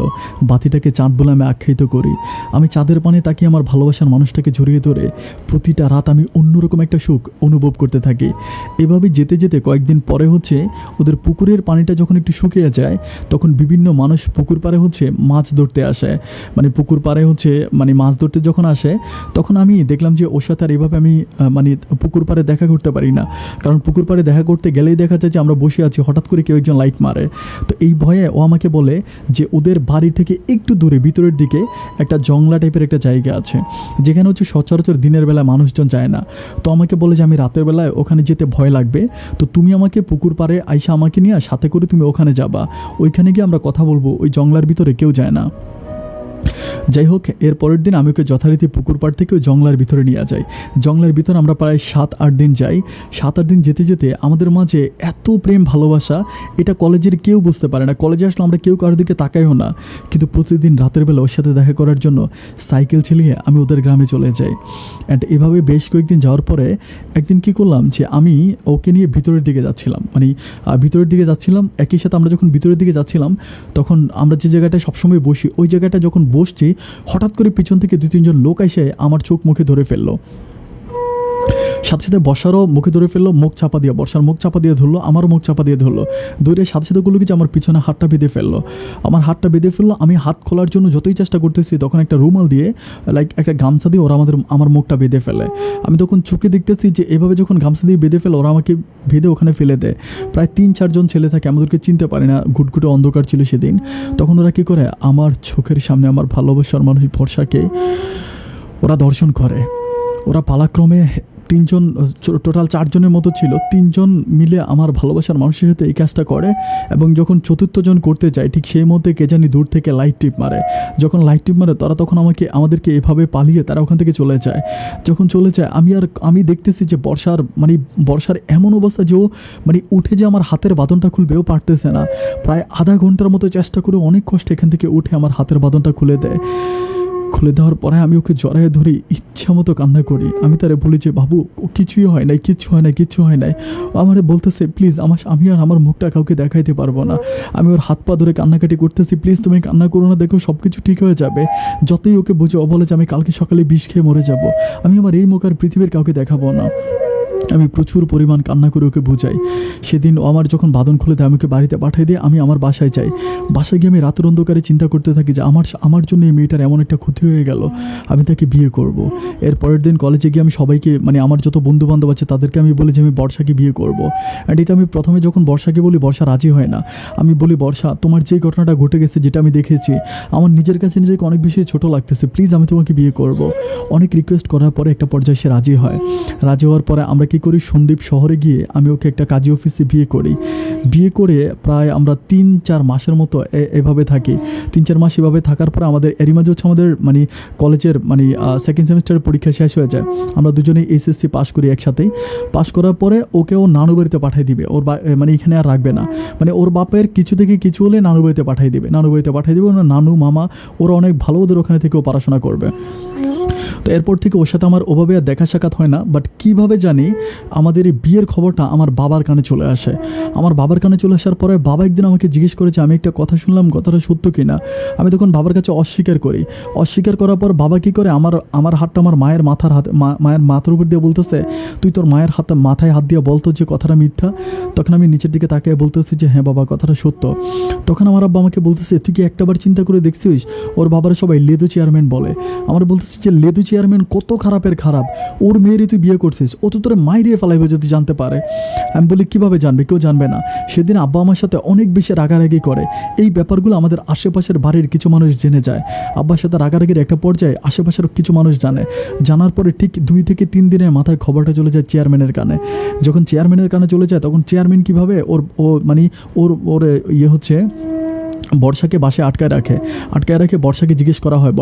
বাতিটাকে চাঁদ বলে আমি আখ্যায়িত করি। আমি চাঁদের পানে তাকিয়ে আমার ভালোবাসার মানুষটাকে জড়িয়ে ধরে প্রতিটা রাত আমি অন্যরকম একটা সুখ অনুভব করতে থাকি। এভাবে যেতে যেতে কয়েকদিন পরে হচ্ছে ওদের পুকুরের পানিটা যখন একটু শুকিয়ে যায়, তখন বিভিন্ন মানুষ পুকুর পাড়ে হচ্ছে মাছ ধরতে আসে। পুকুর পাড়ে হচ্ছে মাছ ধরতে যখন আসে, তখন আমি দেখলাম যে ওর সাথে আর এভাবে আমি পুকুর পাড়ে দেখা করতে পারি না। কারণ পুকুর পাড়ে দেখা করতে গেলেই দেখা যায় যে আমরা বসে আছি, হঠাৎ করে কেউ একজন লাইট মারে। তো এই ভয়ে ও আমাকে বলে যে ওদের বাড়ি থেকে একটু দূরে ভিতরের দিকে একটা জংলা টাইপের একটা জায়গা আছে, যেখানে হচ্ছে সচরাচর দিনের বেলায় মানুষজন যায় না। তো আমাকে বলে যে আমি রাতের বেলায় ওখানে যেতে ভয় লাগবে, তো তুমি আমাকে পুকুর পাড়ে আইসা আমাকে নিয়ে সাথে করে তুমি ওখানে যাবা, ওইখানে গিয়ে আমরা কথা বলবো, ওই জংলার ভিতরে কেউ যায় না। যাই হোক, এর পরের দিন আমি ওকে যথারীতি পুকুর পাড় থেকে ওই জংলার ভিতরে নিয়ে যাই। জংলার ভিতরে আমরা প্রায় 7-8 দিন যাই। 7-8 দিন যেতে যেতে আমাদের মাঝে এত প্রেম ভালোবাসা, এটা কলেজের কেউ বুঝতে পারে না। কলেজে আসলে আমরা কেউ কারোর দিকে তাকাইও না, কিন্তু প্রতিদিন রাতের বেলা ওর সাথে দেখা করার জন্য সাইকেল চালিয়ে আমি ওদের গ্রামে চলে যাই। অ্যান্ড এভাবে বেশ কয়েকদিন যাওয়ার পরে একদিন কী করলাম যে আমি ওকে নিয়ে ভিতরের দিকে যাচ্ছিলাম। একই সাথে আমরা যখন ভিতরের দিকে যাচ্ছিলাম, তখন আমরা যে জায়গাটায় সবসময় বসি, ওই জায়গাটা যখন বসছি, হঠাৎ করে পিছন থেকে 2-3 জন লোক এসে আমার চোখ মুখে ধরে ফেললো। সাথে সাথে বর্ষারও মুখে ধরে ফেললো, মুখ চাপা দিয়ে, বর্ষার মুখ চাপা দিয়ে ধরলো, আমারও মুখ চাপা দিয়ে ধরলো। ধরে সাথে সাথে করলো কি যে আমার পিছনে হাতটা বেঁধে ফেললো, আমার হাতটা বেঁধে ফেললো। আমি হাত খোলার জন্য যতই চেষ্টা করতেছি তখন একটা রুমাল দিয়ে লাইক একটা গামছা দিয়ে ওরা আমার মুখটা বেঁধে ফেলে। আমি তখন চোখে দেখতেছি যে এভাবে যখন গামছা দিয়ে বেঁধে ফেলে ওরা আমাকে বেঁধে ওখানে ফেলে দেয়। প্রায় 3-4 জন ছেলে থাকে, আমাদেরকে চিনতে পারে না, ঘুটঘুটে অন্ধকার ছিল সেদিন। তখন ওরা কী করে, আমার চোখের সামনে আমার ভালোবাসার মানুষ বর্ষাকে ওরা ধর্ষণ করে। ওরা পালাক্রমে 3 জন, টোটাল 4 জনের মতো ছিল, 3 জন মিলে আমার ভালোবাসার মানুষের সাথে এই কাজটা করে। এবং যখন 4র্থ জন করতে যায় ঠিক সেই মধ্যে কে জানি দূর থেকে লাইট টিপ মারে। যখন লাইট টিপ মারে তারা তখন আমাদেরকে এভাবে পালিয়ে তারা ওখান থেকে চলে যায়। যখন চলে যায় আমি দেখতেছি যে বর্ষার এমন অবস্থা যে ও উঠে যে আমার হাতের বাঁধনটা খুলবে ও পারতেছে না। প্রায় আধা ঘন্টার মতো চেষ্টা করে অনেক কষ্টে এখান থেকে উঠে আমার হাতের বাঁধনটা খুলে দেয়। খুলে দেওয়ার পরে আমি ওকে জড়ায় ধরি, ইচ্ছা মতো কান্না করি। আমি তারে বলি যে বাবু কিছুই হয় নাই, কিচ্ছু হয় নাই। ও আমারে বলতেছে প্লিজ আমি আর আমার মুখটা কাউকে দেখাইতে পারবো না। আমি ওর হাত পা ধরে কান্নাকাটি করতেছি, প্লিজ তুমি কান্না করো না, দেখো সব কিছু ঠিক হয়ে যাবে। যতই ওকে বুঝে ও বলে যে আমি কালকে সকালে বিষ খেয়ে মরে যাব, আমি আমার এই মুখ আর পৃথিবীর কাউকে দেখাবো না। আমি প্রচুর পরিমাণ কান্না করে ওকে বুঝাই। সেদিন ও আমার যখন বাঁধন খুলে দেয় আমি ওকে বাড়িতে পাঠিয়ে দিয়ে আমি আমার বাসায় যাই। বাসায় গিয়ে আমি রাতের অন্ধকারে চিন্তা করতে থাকি যে আমার জন্য এই মেয়েটার এমন একটা ক্ষতি হয়ে গেল, আমি তাকে বিয়ে করব। এর পরের দিন কলেজে গিয়ে আমি সবাইকে আমার যত বন্ধুবান্ধব আছে তাদেরকে আমি বলি যে আমি বর্ষাকে বিয়ে করব। অ্যান্ড এটা আমি প্রথমে যখন বর্ষাকে বলি বর্ষা রাজি হয় না। আমি বলি বর্ষা তোমার যে ঘটনাটা ঘটে গেছে, যেটা আমি দেখেছি, আমার নিজের কাছে নিজেকে অনেক বেশি ছোটো লাগতেছে, প্লিজ আমি তোমাকে বিয়ে করব। অনেক রিকোয়েস্ট করার পরে একটা পর্যায়ে সে রাজি হয়। রাজি হওয়ার পরে আমরা কী করি, সন্দীপ শহরে গিয়ে আমি ওকে একটা কাজী অফিসে বিয়ে করি। বিয়ে করে প্রায় আমরা 3-4 মাসের মতো এভাবে থাকি। 3-4 মাস এভাবে থাকার পরে আমাদের এরই মাঝে হচ্ছে আমাদের কলেজের 2nd সেমিস্টারের পরীক্ষা শেষ হয়ে যায়। আমরা দুজনেই এসএসসি পাস করি একসাথেই। পাস করার পরে ওকে ও নানু বাড়িতে পাঠিয়ে দিবে, ওর এখানে আর রাখবে না। ওর বাপের কিছু থেকে কিছু হলে নানু বাড়িতে পাঠিয়ে দিবে। ওনার নানু মামা ওরা অনেক ভালো, ওদের ওখানে থেকেও পড়াশোনা করবে। তো এরপর থেকে ওর সাথে আমার ওভাবে আর দেখা সাক্ষাৎ হয় না। বাট কীভাবে জানি আমাদের এই বিয়ের খবরটা আমার বাবার কানে চলে আসে। আমার বাবার কানে চলে আসার পরে বাবা একদিন আমাকে জিজ্ঞেস করেছে আমি একটা কথা শুনলাম, কথাটা সত্য কি না। আমি তখন বাবার কাছে অস্বীকার করি। অস্বীকার করার পর বাবা কী করে, আমার হাতটা আমার মায়ের মাথার উপর দিয়ে বলতেছে তুই তোর মায়ের মাথায় হাত দিয়ে বলতো যে কথাটা মিথ্যা। তখন আমি নিচের দিকে তাকিয়ে বলতেছি যে হ্যাঁ বাবা কথাটা সত্য। তখন আমার আব্বা আমাকে বলতেছে তুই কি একটাবার চিন্তা করে দেখছিস ওর বাবার সবাই লেদু চেয়ারম্যান বলে। আমার বলতেছি যে লেদু চেয়ারম্যান কত খারাপের খারাপ, ওর মেয়েরই তুই বিয়ে করছিস, ও তো তোরে মাইরিয়ে ফেলাইবে যদি জানতে পারে। আমি বলি কীভাবে জানবে, কেউ জানবে না। সেদিন আব্বা আমার সাথে অনেক বেশি রাগারাগি করে। এই ব্যাপারগুলো আমাদের আশেপাশের বাড়ির কিছু মানুষ জেনে যায়। আব্বার সাথে রাগারাগির একটা পর্যায়ে আশেপাশের কিছু মানুষ জানে। জানার পরে ঠিক 2 থেকে 3 দিনের মাথায় খবরটা চলে যায় চেয়ারম্যানের কানে। যখন চেয়ারম্যানের কানে চলে যায় তখন চেয়ারম্যান কীভাবে ওর হচ্ছে বর্ষাকে বাসায় আটকায় রাখে। বর্ষাকে জিজ্ঞেস করা হয়,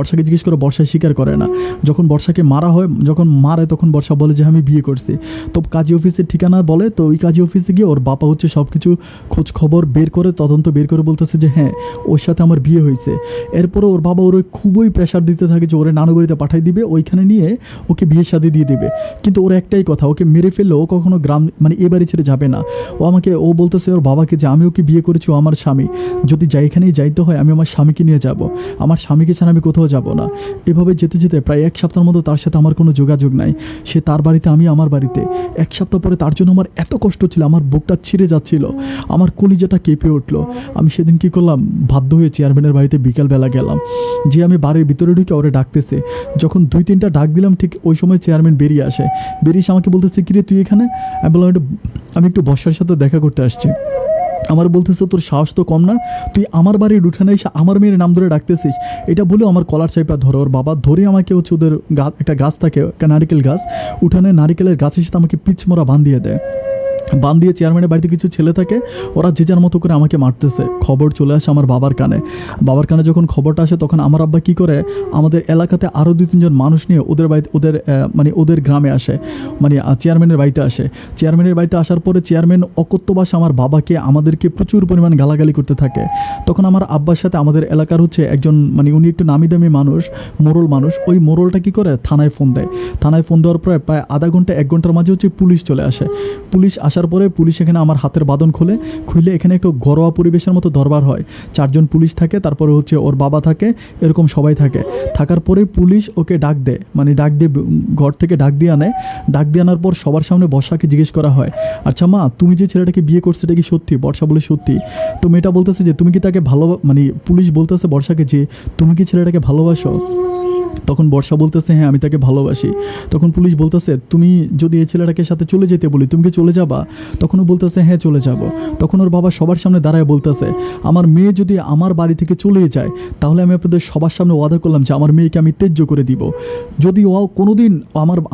বর্ষা স্বীকার করে না। যখন বর্ষাকে মারা হয়, যখন মারে তখন বর্ষা বলে যে আমি বিয়ে করছি। তো কাজী অফিসের ঠিকানা বলে, তো ওই কাজী অফিসে গিয়ে ওর বাবা হচ্ছে সব কিছু খোঁজ খবর বের করে, তদন্ত বের করে বলতেছে যে হ্যাঁ ওর সাথে আমার বিয়ে হয়েছে। এরপরে ওর বাবা ওর খুবই প্রেশার দিতে থাকে যে ওরে নানু বাড়িতে পাঠিয়ে দিবে, ওইখানে নিয়ে ওকে বিয়ে শাদী দিয়ে দিবে। কিন্তু ওর একটাই কথা, ওকে মেরে ফেললে ও কখনো গ্রাম এ বাড়ি ছেড়ে যাবে না। ও বলতেছে ওর বাবাকে যে আমি ওকে বিয়ে করেছি, ও আমার স্বামী, যদি এখানেই যাইতে হয় আমি আমার স্বামীকে নিয়ে যাব, আমার স্বামীকে ছাড়া আমি কোথাও যাব না। এভাবে যেতে যেতে প্রায় 1 সপ্তাহের মতো তার সাথে আমার কোনো যোগাযোগ নাই। সে তার বাড়িতে, আমি আমার বাড়িতে। 1 সপ্তাহ পরে তার জন্য আমার এত কষ্ট ছিল, আমার বুকটা ছিঁড়ে যাচ্ছিল, আমার কলিজাটা কেঁপে উঠলো। আমি সেদিন কী করলাম, বাধ্য হয়ে চেয়ারম্যানের বাড়িতে বিকালবেলা গেলাম। যে আমি বাড়ির ভিতরে ঢুকে ওরে ডাকতেছে। যখন 2-3টা ডাক দিলাম ঠিক ওই সময় চেয়ারম্যান বেরিয়ে এসে আমাকে বলতেছে কিরে তুই এখানে। আমি বললাম আমি একটু বর্ষার সাথে দেখা করতে আসছি। আমার বলতেছে তোর সাহস তো কম না, তুই আমার বাড়ির উঠানে এসে আমার মেয়ের নাম ধরে ডাকতেছিস। এটা বলেও আমার কলার চাইপা ধরে ওর বাবা ধরে আমাকে হচ্ছে ওদের একটা গাছ থাকে, একটা নারিকেল গাছ, উঠানে নারিকেলের গাছের সাথে আমাকে পিচমোড়া বাঁধিয়ে দেয়। চেয়ারম্যানের বাড়িতে কিছু ছেলে থাকে, ওরা যে যার মতো করে আমাকে মারতেছে। খবর চলে আসে আমার বাবার কানে। যখন খবরটা আসে তখন আমার আব্বা কী করে, আমাদের এলাকাতে আরও 2-3 জন মানুষ নিয়ে ওদের বাড়িতে ওদের গ্রামে আসে, চেয়ারম্যানের বাড়িতে আসে। চেয়ারম্যানের বাড়িতে আসার পরে চেয়ারম্যান অকথ্যভাষে আমার বাবাকে আমাদেরকে প্রচুর পরিমাণ গালাগালি করতে থাকে। তখন আমার আব্বার সাথে আমাদের এলাকার হচ্ছে একজন উনি একটু নামি দামি মানুষ, মোড়ল মানুষ, ওই মোড়লটা কী করে থানায় ফোন দেয়। থানায় ফোন দেওয়ার পরে প্রায় আধা ঘন্টা 1 ঘন্টার মাঝে হচ্ছে পুলিশ চলে আসে। পুলিশ আসার পরে পুলিশ এখানে আমার হাতের বাঁধন খুলে এখানে একটু ঘরোয়া পরিবেশের মতো দরবার হয়। 4 জন পুলিশ থাকে, তারপরে হচ্ছে ওর বাবা থাকে, এরকম সবাই থাকে। থাকার পরে পুলিশ ওকে ডাক দেয়, মানে ডাক দিয়ে ঘর থেকে ডাক দিয়ে আনে। ডাক দিয়ে আনার পর সবার সামনে বর্ষাকে জিজ্ঞেস করা হয়, আচ্ছা মা, তুমি যে ছেলেটাকে বিয়ে করছো এটা কি সত্যি? বর্ষা বলে সত্যি। তো মেয়েটা বলতেছে যে তুমি কি তাকে মানে পুলিশ বলতেছে বর্ষাকে যে তুমি কি ছেলেটাকে ভালোবাসো? তখন বর্ষা বলতেছে হ্যাঁ, আমি তাকে ভালোবাসি। তখন পুলিশ বলতেছে তুমি যদি এই ছেলেটাকে সাথে চলে যেতে বলি তুমি কি চলে যাবা? তখন ও বলতেছে হ্যাঁ, চলে যাব। তখন ওর বাবা সবার সামনে দাঁড়ায় বলতেছে, আমার মেয়ে যদি আমার বাড়ি থেকে চলে যায় তাহলে আমি আপনাদের সবার সামনে ওয়াদা করলাম যে আমার মেয়েকে আমি ত্যায্য করে দিব। যদি ও কোনোদিন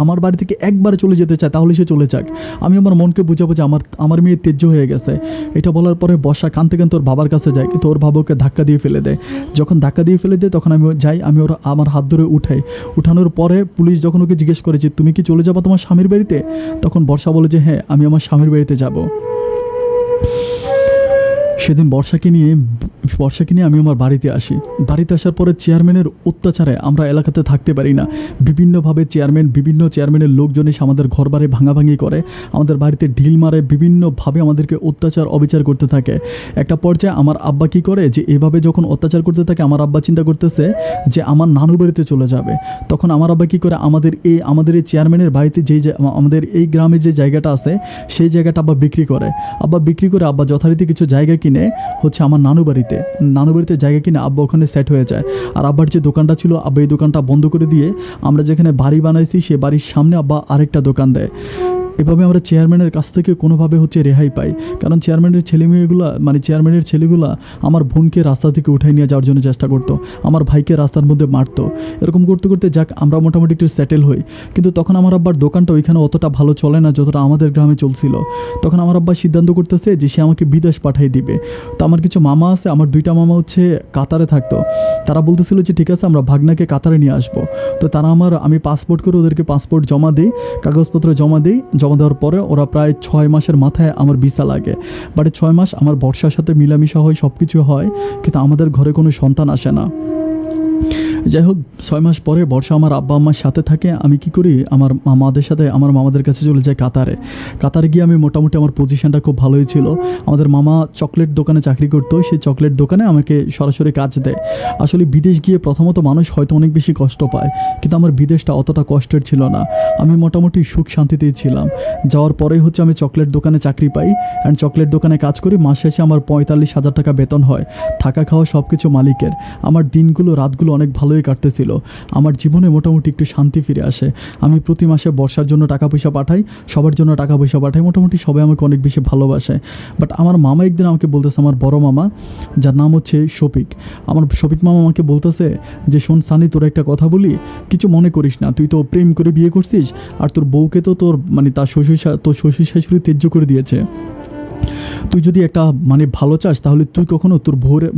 আমার বাড়ি থেকে একবার চলে যেতে চায় তাহলে সে চলে যাক। আমি আমার মনকে বুঝাবো যে আমার মেয়ে ত্যায্য হয়ে গেছে। এটা বলার পরে বর্ষা কাঁদতে কাঁদতে ওর বাবার কাছে যায়, কিন্তু ওর বাবা ওকে ধাক্কা দিয়ে ফেলে দেয়। যখন ধাক্কা দিয়ে ফেলে দেয় তখন আমি যাই, আমি আমার হাত ধরে উঠানোর পরে পুলিশ যখন ওকে জিজ্ঞেস করে যে তুমি কি চলে যাবা তোমার স্বামীর বাড়িতে, তখন বর্ষা বলে যে হ্যাঁ, আমি আমার স্বামীর বাড়িতে যাব। সেদিন বর্ষাকে নিয়ে আমি আমার বাড়িতে আসি। বাড়িতে আসার পরে চেয়ারম্যানের অত্যাচারে আমরা এলাকাতে থাকতে পারি না। বিভিন্ন চেয়ারম্যানের লোকজন এসে আমাদের ঘর বাড়ি ভাঙাভাঙি করে, আমাদের বাড়িতে ঢিল মারে, বিভিন্নভাবে আমাদেরকে অত্যাচার অবিচার করতে থাকে। একটা পর্যায়ে আমার আব্বা কী করে যে এভাবে যখন অত্যাচার করতে থাকে আমার আব্বা চিন্তা করতেছে যে আমার নানু বাড়িতে চলে যাবে। তখন আমার আব্বা কী করে আমাদের এই চেয়ারম্যানের বাড়িতে আমাদের এই গ্রামে যে জায়গাটা আছে সেই জায়গাটা আব্বা বিক্রি করে। আব্বা যথারীতি কিছু জায়গা কিনে হচ্ছে আমার নানু বাড়িতে জায়গা কিনে আব্বা ওখানে সেট হয়ে যায়। আর আব্বার যে দোকানটা ছিল আব্বা এই দোকানটা বন্ধ করে দিয়ে আমরা যেখানে বাড়ি বানাইছি সে বাড়ির সামনে আব্বা আরেকটা দোকান দেয়। এভাবে আমরা চেয়ারম্যানের কাছ থেকে কোনোভাবে হচ্ছে রেহাই পাই, কারণ চেয়ারম্যানের ছেলেগুলা আমার বোনকে রাস্তা থেকে উঠাই নিয়ে যাওয়ার জন্য চেষ্টা করতো, আমার ভাইকে রাস্তার মধ্যে মারতো। এরকম করতে করতে যাক আমরা মোটামুটি একটু সেটেল হই। কিন্তু তখন আমার আব্বার দোকানটা ওইখানে অতটা ভালো চলে না যতটা আমাদের গ্রামে চলছিল। তখন আমার আব্বা সিদ্ধান্ত করতেছে যে সে আমাকে বিদেশ পাঠিয়ে দিবে। তো আমার কিছু মামা আছে, আমার 2টা মামা হচ্ছে কাতারে থাকতো। তারা বলতেছিল যে ঠিক আছে আমরা ভাগনাকে কাতারে নিয়ে আসবো। তো আমি পাসপোর্ট করে ওদেরকে পাসপোর্ট জমা দিই, কাগজপত্র জমা দেওয়ার পরে ওরা প্রায় 6 মাসের মাথায় আমার ভিসা লাগে। বাট 6 মাস আমার বর্ষার সাথে মিলামিশা হয়, সব কিছু হয়, কিন্তু আমাদের ঘরে কোনো সন্তান আসে না। যাই হোক 6 মাস পরে বর্ষা আমার আব্বা আম্মার সাথে থাকে। আমি কি করি, আমার মামাদের কাছে চলে যাই কাতারে গিয়ে আমি মোটামুটি আমার পজিশনটা খুব ভালোই ছিল। আমাদের মামা চকলেট দোকানে চাকরি করতো, সেই চকলেট দোকানে আমাকে সরাসরি কাজ দেয়। আসলে বিদেশ গিয়ে প্রথমত মানুষ হয়তো অনেক বেশি কষ্ট পায়, কিন্তু আমার বিদেশটা অতটা কষ্টের ছিল না। আমি মোটামুটি সুখ শান্তিতেই ছিলাম। যাওয়ার পরেই হচ্ছে আমি চকলেট দোকানে চাকরি পাই অ্যান্ড চকলেট দোকানে কাজ করি। মাস শেষে আমার 45,000 টাকা বেতন হয়, থাকা খাওয়া সব কিছু মালিকের। আমার রাতগুলো অনেক ভালোই কাটতেছিল। আমার জীবনে মোটামুটি একটু শান্তি ফিরে আসে। আমি প্রতি মাসে বর্ষার জন্য টাকা পয়সা পাঠাই, সবার জন্য টাকা পয়সা পাঠাই, মোটামুটি সবাই আমাকে অনেক বেশি ভালোবাসে। বাট আমার মামা একদিন আমাকে বলতেছে, আমার বড় মামা যার নাম হচ্ছে শফিক, আমার শফিক মামা আমাকে বলতেছে যে শোন সানি, তোর একটা কথা বলি, কিছু মনে করিস না, তুই তো প্রেম করে বিয়ে করছিস আর তোর বউকে তো তার শ্বশুর শাশুড়ি ত্যায্য করে দিয়েছে। তুই যদি একটা ভালো চাস তাহলে তুই কখনো তোর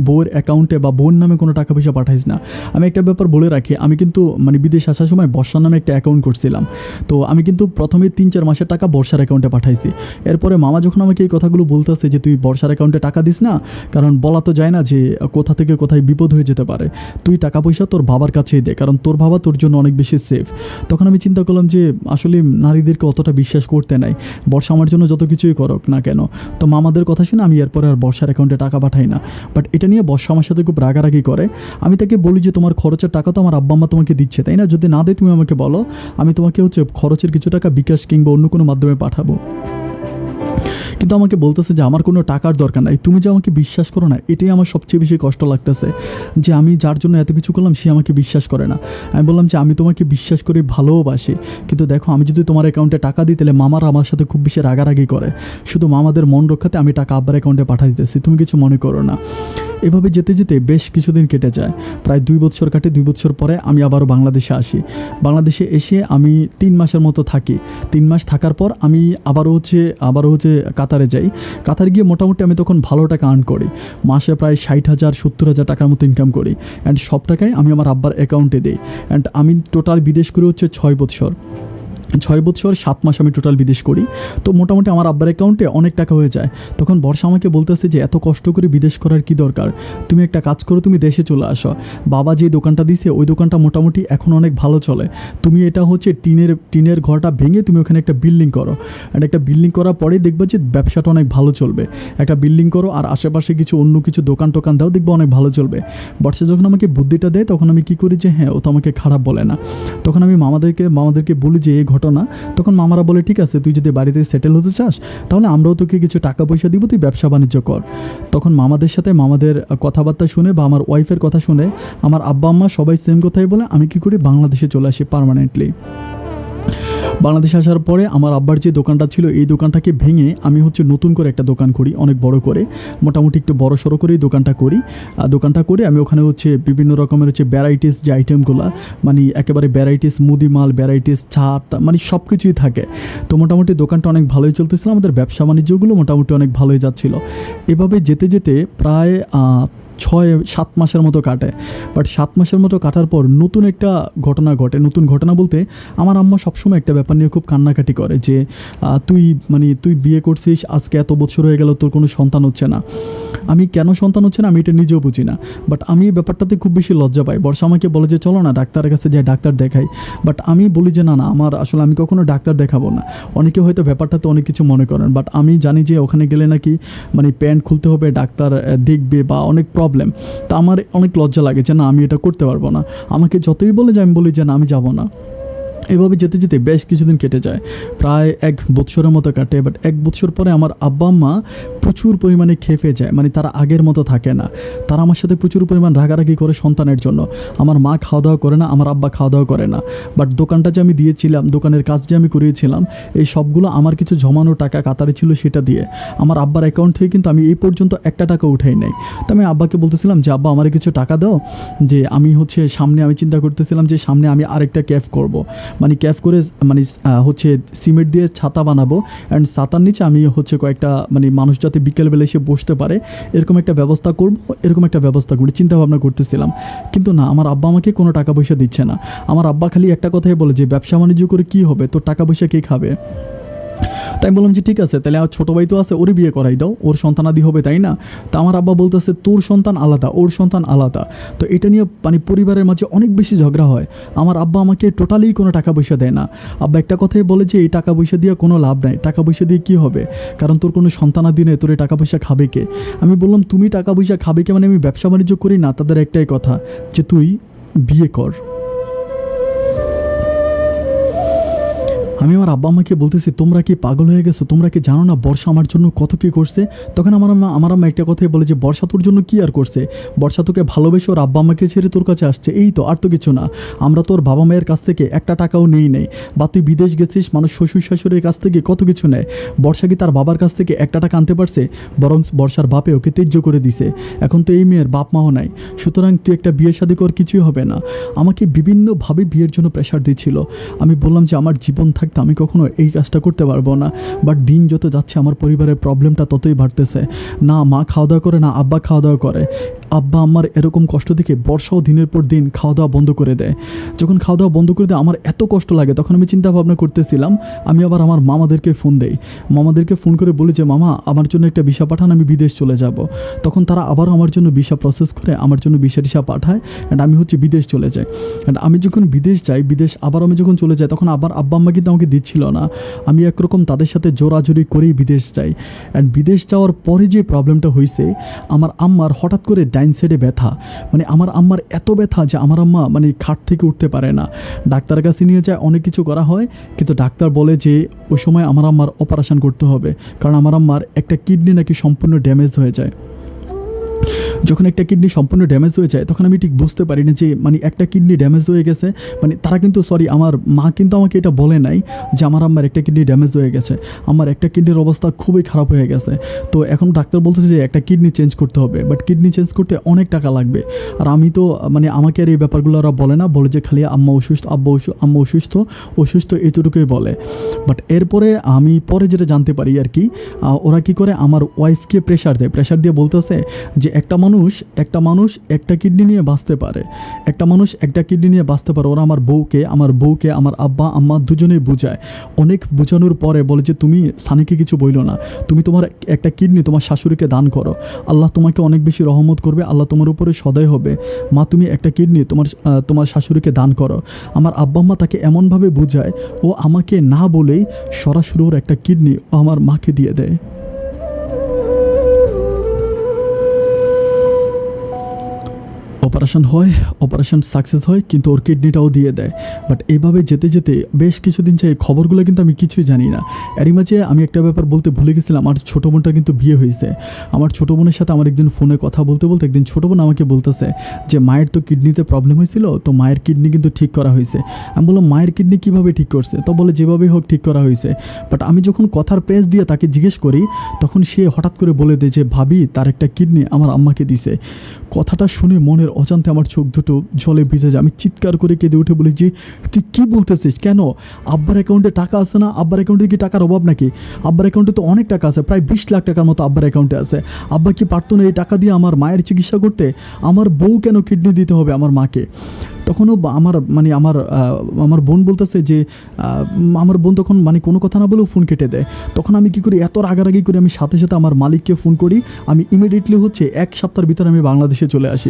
বউয়ের অ্যাকাউন্টে বা বউর নামে কোনো টাকা পয়সা পাঠাইস না। আমি একটা ব্যাপার বলে রাখি, আমি কিন্তু বিদেশ আসার সময় বর্ষার নামে একটা অ্যাকাউন্ট করছিলাম। তো আমি কিন্তু প্রথমে 3-4 মাসের টাকা বর্ষার অ্যাকাউন্টে পাঠাইছি। এরপরে মামা যখন আমাকে এই কথাগুলো বলতেছে যে তুই বর্ষার অ্যাকাউন্টে টাকা দিস না, কারণ বলা তো যায় না যে কোথা থেকে কোথায় বিপদ হয়ে যেতে পারে, তুই টাকা পয়সা তোর বাবার কাছেই দে, কারণ তোর বাবা তোর জন্য অনেক বেশি সেফ। তখন আমি চিন্তা করলাম যে আসলে নারীদেরকে অতটা বিশ্বাস করতে নাই, বর্ষা আমার জন্য যত কিছুই করুক না কেন। তো মামাদের কথা শুনে আমি এরপরে আর বর্ষার অ্যাকাউন্টে টাকা পাঠাই না। বাট এটা নিয়ে বর্ষা আমার সাথে খুব রাগারাগি করে। আমি তাকে বলি যে তোমার খরচের টাকা তো আমার আব্বা আম্মা তোমাকে দিচ্ছে, তাই না? যদি না দেয় তুমি আমাকে বলো, আমি তোমাকে হচ্ছে খরচের কিছু টাকা বিকাশ কিংবা অন্য কোনো মাধ্যমে পাঠাবো। কিন্তু আমাকে বলতেছে যে আমার কোনো টাকার দরকার নাই, তুমি যে আমাকে বিশ্বাস করো না, এটাই আমার সবচেয়ে বেশি কষ্ট লাগতেছে, যে আমি যার জন্য এত কিছু করলাম সে আমাকে বিশ্বাস করে না। আমি বললাম যে আমি তোমাকে বিশ্বাস করে ভালোবাসি, কিন্তু দেখো আমি যদি তোমার অ্যাকাউন্টে টাকা দিই তাহলে মামারা আমার সাথে খুব বেশি রাগারাগি করে, শুধু মামাদের মন রক্ষাতে আমি টাকা আব্বার অ্যাকাউন্টে পাঠিয়ে দিতেছি, তুমি কিছু মনে করো না। এভাবে যেতে যেতে বেশ কিছুদিন কেটে যায়, প্রায় 2 বছর কাটে। 2 বছর পরে আমি আবারও বাংলাদেশে আসি। বাংলাদেশে এসে আমি 3 মাসের মতো থাকি। 3 মাস থাকার পর আমি আবারও হচ্ছে কাতারে যাই। কাতারে গিয়ে মোটামুটি আমি তখন ভালো টাকা আর্ন করি, মাসে প্রায় 60,000-70,000 টাকার মতো ইনকাম করি। অ্যান্ড সব টাকাই আমি আমার আব্বার অ্যাকাউন্টে দিই। অ্যান্ড আমি টোটাল বিদেশ করে হচ্ছে 6 বছর। 6 বছর 7 মাস আমি টোটাল বিদেশ করি। তো মোটামুটি আমার আব্বার অ্যাকাউন্টে অনেক টাকা হয়ে যায়। তখন বর্ষা আমাকে বলতেছে যে এত কষ্ট করে বিদেশ করার কি দরকার, তুমি একটা কাজ করো, তুমি দেশে চলে আসো। বাবা যে দোকানটা দিছে ওই দোকানটা মোটামুটি এখন অনেক ভালো চলে, তুমি এটা হচ্ছে টিনের ঘরটা ভেঙে তুমি ওখানে একটা বিল্ডিং করো, আর একটা বিল্ডিং করার পরেই দেখবে যে ব্যবসাটা অনেক ভালো চলবে। একটা বিল্ডিং করো আর আশেপাশে কিছু অন্য কিছু দোকান টোকান দাও, দেখবে অনেক ভালো চলবে। বর্ষা যখন আমাকে বুদ্ধিটা দেয় তখন আমি কী করি যে হ্যাঁ ও তো আমাকে খারাপ বলে না। তখন আমি মামাদেরকে বলি যে এই ঘটনা। তখন মামারা বলে ঠিক আছে, তুই যদি বাড়িতে সেটেল হতে চাস তাহলে আমরাও তোকে কিছু টাকা পয়সা দিব, তুই ব্যবসা বাণিজ্য কর। তখন মামাদের সাথে মামাদের কথাবার্তা শুনে বা আমার ওয়াইফের কথা শুনে আমার আব্বা আম্মা সবাই সেম কথাই বলে আমি কী করি বাংলাদেশে চলে আসি পার্মানেন্টলি। বাংলাদেশে আসার পরে আমার আব্বার যে দোকানটা ছিল এই দোকানটাকে ভেঙে আমি হচ্ছে নতুন করে একটা দোকান করি, অনেক বড় করে, মোটামুটি একটু বড় সড়ো করেই দোকানটা করে আমি ওখানে হচ্ছে বিভিন্ন রকমের হচ্ছে ভ্যারাইটিস যে আইটেমগুলো, মানে একেবারে ভ্যারাইটিস মুদি মাল, ভ্যারাইটিস ছাট, মানে সব কিছুই থাকে। তো মোটামুটি দোকানটা অনেক ভালোই চলতেছিল, আমাদের ব্যবসা বাণিজ্যগুলো মোটামুটি অনেক ভালোই যাচ্ছিলো। এভাবে যেতে যেতে প্রায় 6-7 মাসের মতো কাটে। বাট 7 মাসের মতো কাটার পর নতুন একটা ঘটনা ঘটে। নতুন ঘটনা বলতে আমার আম্মা সবসময় একটা ব্যাপার নিয়ে খুব কান্নাকাটি করে যে তুই বিয়ে করছিস, আজকে এত বছর হয়ে গেল, তোর কোনো সন্তান হচ্ছে না। আমি কেন সন্তান হচ্ছে না আমি এটা নিজেও বুঝি না, বাট আমি এই ব্যাপারটাতে খুব বেশি লজ্জা পাই। বর্ষা আমাকে বলে যে চলো না ডাক্তারের কাছে যাই, ডাক্তার দেখাই। বাট আমি বলি যে না আমার আসলে আমি কখনো ডাক্তার দেখাবো না। অনেকে হয়তো ব্যাপারটাতে অনেক কিছু মনে করেন, বাট আমি জানি যে ওখানে গেলে নাকি মানে প্যান্ট খুলতে হবে, ডাক্তার দেখবে বা অনেক প্রবলেম। তা আমার অনেক লজ্জা লাগে যে না আমি এটা করতে পারবো না। আমাকে যতই বলে যে আমি বলি যে না আমি যাবো না। এভাবে যেতে যেতে বেশ কিছুদিন কেটে যায়, প্রায় 1 বছরের মতো কাটে। বাট 1 বছর পরে আমার আব্বা আম্মা প্রচুর পরিমাণে খেপে যায়, মানে তারা আগের মতো থাকে না। তারা আমার সাথে প্রচুর পরিমাণ রাগারাগি করে সন্তানের জন্য। আমার মা খাওয়া দাওয়া করে না, আমার আব্বা খাওয়া দাওয়া করে না। বাট দোকানটা যে আমি দিয়েছিলাম, দোকানের কাজ যে আমি করিয়েছিলাম, এই সবগুলো আমার কিছু জমানো টাকা কাতারে ছিল সেটা দিয়ে। আমার আব্বার অ্যাকাউন্ট থেকে কিন্তু আমি এই পর্যন্ত একটা টাকা উঠাই নাই। তো আমি আব্বাকে বলতেছিলাম যে আব্বা আমার কিছু টাকা দাও, যে আমি হচ্ছে সামনে আমি চিন্তা করতেছিলাম যে সামনে আমি আরেকটা ক্যাফ করব, মানে ক্যাফ করে মানে হচ্ছে সিমেন্ট দিয়ে ছাতা বানাবো, অ্যান্ড ছাতার নিচে আমি হচ্ছে কয়েকটা মানে মানুষ যাতে বিকেলবেলা এসে বসতে পারে এরকম একটা ব্যবস্থা করব, এরকম একটা ব্যবস্থা করি চিন্তা ভাবনা করতেছিলাম। কিন্তু না, আমার আব্বা আমাকে কোনো টাকা পয়সা দিচ্ছে না। আমার আব্বা খালি একটা কথাই বলে যে ব্যবসা বাণিজ্য করে কী হবে, তোর টাকা পয়সা কে খাবে। তাই বললাম যে ঠিক আছে, তাহলে আমার ছোটো ভাই তো আছে, ওরে বিয়ে করাই দাও, ওর সন্তানাদি হবে, তাই না। তা আমার আব্বা বলতেছে তোর সন্তান আলাদা, ওর সন্তান আলাদা। তো এটা নিয়ে মানে পরিবারের মাঝে অনেক বেশি ঝগড়া হয়। আমার আব্বা আমাকে টোটালি কোনো টাকা পয়সা দেয় না। আব্বা একটা কথাই বলে যে এই টাকা পয়সা দিয়ে কোনো লাভ নাই, টাকা পয়সা দিয়ে কী হবে, কারণ তোর কোনো সন্তানাদি নেই, তোর এই টাকা পয়সা খাবে কে। আমি বললাম তুমি টাকা পয়সা খাবে কে, মানে আমি ব্যবসা বাণিজ্য করি না, তাদের একটাই কথা যে তুই বিয়ে কর। আমি আমার আব্বা আম্মাকে বলতেছি তোমরা কি পাগল হয়ে গেছো, তোমরা কি জানো না বর্ষা আমার জন্য কত কী করছে। তখন আমার আম্মা একটা কথাই বলে যে বর্ষা তোর জন্য কী আর করছে, বর্ষা তোকে ভালোবেসে ওর আব্বা আম্মাকে ছেড়ে তোর কাছে আসছে, এই তো, আর তো কিছু না। আমরা তোর বাবা মায়ের কাছ থেকে একটা টাকাও নেই। বা তুই বিদেশ গেছিস, মানুষ শ্বশুর শাশুড়ির কাছ থেকে কত কিছু নেয়। বর্ষা কি তার বাবার কাছ থেকে একটা টাকা আনতে পারছে, বরং বর্ষার বাপে ওকে ত্যায্য করে দিছে। এখন তো এই মেয়ের বাপ মাও নাই, সুতরাং তুই একটা বিয়ে শাদী কর, কিছুই হবে না। আমাকে বিভিন্নভাবে বিয়ের জন্য প্রেশার দিচ্ছিল। আমি বললাম যে আমার জীবন থাকতে আমি কখনো এই কাজটা করতে পারবো না। বাট দিন যত যাচ্ছে আমার পরিবারের প্রবলেমটা ততই বাড়তেছে। না মা খাওয়া দাওয়া করে, না আব্বা খাওয়া দাওয়া করে। আব্বা আমার এরকম কষ্ট দেখে বর্ষাও দিনের পর দিন খাওয়া দাওয়া বন্ধ করে দেয়। যখন খাওয়া দাওয়া বন্ধ করে দেয় আমার এত কষ্ট লাগে, তখন আমি চিন্তা ভাবনা করতেছিলাম আমি আবার আমার মামাদেরকে ফোন দেই। মামাদেরকে ফোন করে বলি যে মামা আমার জন্য একটা ভিসা পাঠান, আমি বিদেশ চলে যাব। তখন তারা আবারও আমার জন্য ভিসা প্রসেস করে আমার জন্য ভিসা টিসা পাঠায়, অ্যান্ড আমি হচ্ছে বিদেশ চলে যাই। অ্যান্ড আমি যখন বিদেশ যাই, আবার আমি যখন চলে যাই তখন আবার আব্বা আম্মা কিন্তু আমাকে দিচ্ছিল না। আমি একরকম তাদের সাথে জোরাজোরি করেই বিদেশ যাই। অ্যান্ড বিদেশ যাওয়ার পরে যে প্রবলেমটা হয়েছে, আমার আম্মার হঠাৎ করে ডাইন সাইডে ব্যথা, মানে আমার আম্মার এত ব্যথা যে আমার আম্মা মানে খাট থেকে উঠতে পারে না। ডাক্তারের কাছে নিয়ে যায়, অনেক কিছু করা হয়, কিন্তু ডাক্তার বলে যে ওই সময় আমার আম্মার অপারেশন করতে হবে, কারণ আমার আম্মার একটা কিডনি নাকি সম্পূর্ণ ড্যামেজ হয়ে যায়। যখন একটা কিডনি সম্পূর্ণ ড্যামেজ হয়ে যায় তখন আমি ঠিক বুঝতে পারি না যে মানে একটা কিডনি ড্যামেজ হয়ে গেছে, মানে তারা কিন্তু আমার মা কিন্তু আমাকে এটা বলে নাই যে আমার আম্মার একটা কিডনি ড্যামেজ হয়ে গেছে। আমার একটা কিডনির অবস্থা খুবই খারাপ হয়ে গেছে। তো এখন ডাক্তার বলতেছে যে একটা কিডনি চেঞ্জ করতে হবে, বাট কিডনি চেঞ্জ করতে অনেক টাকা লাগবে। আর আমি তো মানে আমাকে আর এই ব্যাপারগুলো ওরা বলে না, বলে যে খালি আম্মা অসুস্থ, আম্মা অসুস্থ এইটুকুই বলে। বাট এরপরে আমি পরে যেটা জানতে পারি আর কি, ওরা কি করে আমার ওয়াইফকে প্রেশার দেয়, প্রেশার দিয়ে বলতেছে যে একটা মানুষ মানুষ একটা কিডনি নিয়ে বাঁচতে পারে, একটা মানুষ একটা কিডনি নিয়ে বাঁচতে পারে। ওরা আমার বউকে আমার আব্বা আম্মা দুজনেই বুঝায়। অনেক বোঝানোর পরে বলে যে তুমি সানিকে কিছু বইলো না, তুমি তোমার একটা কিডনি তোমার শাশুড়িকে দান করো, আল্লাহ তোমাকে অনেক বেশি রহমত করবে, আল্লাহ তোমার উপরে সদয় হবে। মা তুমি একটা কিডনি তোমার শাশুড়িকে দান করো। আমার আব্বা আম্মা তাকে এমনভাবে বুঝায়, ও আমাকে না বলেই সরাসরি ওর একটা কিডনি ও আমার মাকে দিয়ে দেয়। অপারেশন সাকসেস হয়, কিন্তু ওর কিডনিটাও দিয়ে দেয়। বাট এইভাবে যেতে যেতে বেশ কিছুদিন চাই, খবরগুলো কিন্তু আমি কিছুই জানি না। এরই মাঝে আমি একটা ব্যাপার বলতে ভুলে গেছিলাম, আমার ছোটো বোনটার কিন্তু বিয়ে হয়েছে। আমার ছোটো বোনের সাথে আমার একদিন ফোনে কথা বলতে বলতে একদিন ছোটো বোন আমাকে বলতেছে যে মায়ের তো কিডনিতে প্রবলেম হয়েছিল, তো মায়ের কিডনি কিন্তু ঠিক করা হয়েছে। আমি বললাম মায়ের কিডনি কীভাবে ঠিক করছে? তো বলে যেভাবেই হোক ঠিক করা হয়েছে। বাট আমি যখন কথার প্রেস দিয়ে তাকে জিজ্ঞেস করি, তখন সে হঠাৎ করে বলে দেয় যে ভাবি তার একটা কিডনি আমার আম্মাকে দিছে। কথাটা শুনে মনের অজান্তে আমার চোখ দুটো জলে ভিজে যায়। আমি চিৎকার করে কেঁদে উঠে বলি যে তুই কী বলতেছিস? কেন? আব্বার অ্যাকাউন্টে টাকা আছে না? আব্বার অ্যাকাউন্টে কি টাকার অভাব নাকি? আব্বার অ্যাকাউন্টে তো অনেক টাকা আছে, প্রায় 20 লাখ টাকার মতো আব্বার অ্যাকাউন্টে আছে। আব্বা কি পারতো না এই টাকা দিয়ে আমার মায়ের চিকিৎসা করতে? আমার বউ কেন কিডনি দিতে হবে আমার মাকে? তখনও আমার বোন বলতেছে যে আমার বোন তখন কোনো কথা না বলেও ফোন কেটে দেয়। তখন আমি কী করি, এত রাগারাগি করে আমি সাথে সাথে আমার মালিককে ফোন করি। আমি ইমিডিয়েটলি 1 সপ্তাহের ভিতরে আমি বাংলাদেশে চলে আসি।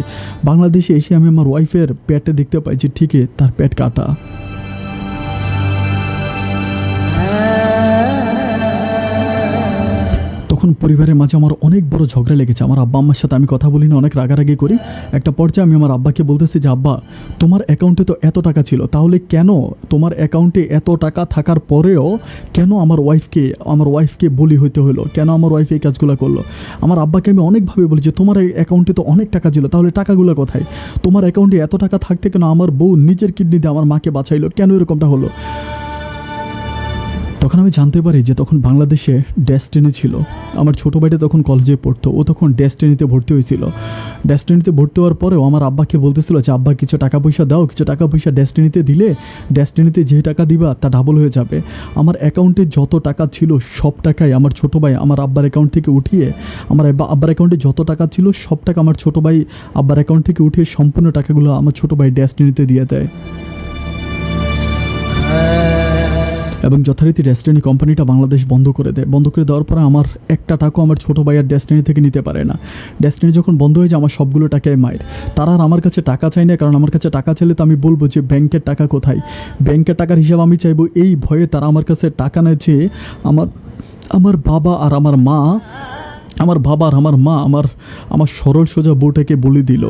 বাংলাদেশে এসে আমি আমার ওয়াইফের পেটে দেখতে পাই যে ঠিকই তার পেট কাটা। তখন পরিবারের মাঝে আমার অনেক বড় ঝগড়া লেগেছে। আমার আব্বা আম্মার সাথে আমি কথা বলি না, অনেক রাগারাগি করি। একটা পর্যায়ে আমি আমার আব্বাকে বলতেছি যে আব্বা তোমার অ্যাকাউন্টে তো এত টাকা ছিল, তাহলে কেন তোমার অ্যাকাউন্টে এত টাকা থাকার পরেও কেন আমার ওয়াইফকে বলি হইতে হলো? কেন আমার ওয়াইফ এই কাজগুলো করলো? আমার আব্বাকে আমি অনেকভাবে বলি যে তোমার অ্যাকাউন্টে তো অনেক টাকা ছিল, তাহলে টাকাগুলো কোথায়? তোমার অ্যাকাউন্টে এত টাকা থাকতে কেন আমার বউ নিজের কিডনি দিয়ে আমার মাকে বাঁচাইলো? কেন এরকমটা হলো? তখন আমি জানতে পারি যে তখন বাংলাদেশে ডেস্টিনি ছিল। আমার ছোটো ভাইটা তখন কলেজে পড়তো, ও তখন ডেস্টিনিতে ভর্তি হয়েছিল। ডেস্টিনিতে ভর্তি হওয়ার পরেও আমার আব্বাকে বলতেছিল যে আব্বা কিছু টাকা পয়সা দাও, কিছু টাকা পয়সা ডেস্টিনিতে দিলে ডেস্টিনিতে যে টাকা দিবা তা ডাবল হয়ে যাবে। আমার অ্যাকাউন্টে যত টাকা ছিল সব টাকাই আমার ছোটো ভাই আমার আব্বার অ্যাকাউন্ট থেকে উঠিয়ে, আমার আব্বার অ্যাকাউন্টে যত টাকা ছিল সব টাকা আমার ছোটো ভাই আব্বার অ্যাকাউন্ট থেকে উঠিয়ে সম্পূর্ণ টাকাগুলো আমার ছোটো ভাই ডেস্টিনিতে দিয়ে দেয়। এবং যথারীতি ডেস্টিনি কোম্পানিটা বাংলাদেশ বন্ধ করে দেয়। বন্ধ করে দেওয়ার পরে আমার একটা টাকাও আমার ছোটো ভাই আর ডেস্টিনি থেকে নিতে পারে না। ডেস্টিনি যখন বন্ধ হয়ে যায় আমার সবগুলো টাকায় মায়ের। তারা আর আমার কাছে টাকা চাই না, কারণ আমার কাছে টাকা চাইলে তো আমি বলবো যে ব্যাংকের টাকা কোথায়, ব্যাংকের টাকার হিসাব আমি চাইবো। এই ভয়ে তারা আমার কাছে টাকা নেয় যে আমার বাবা আর আমার মা আমার সরল সোজা বউটাকে বলে দিল।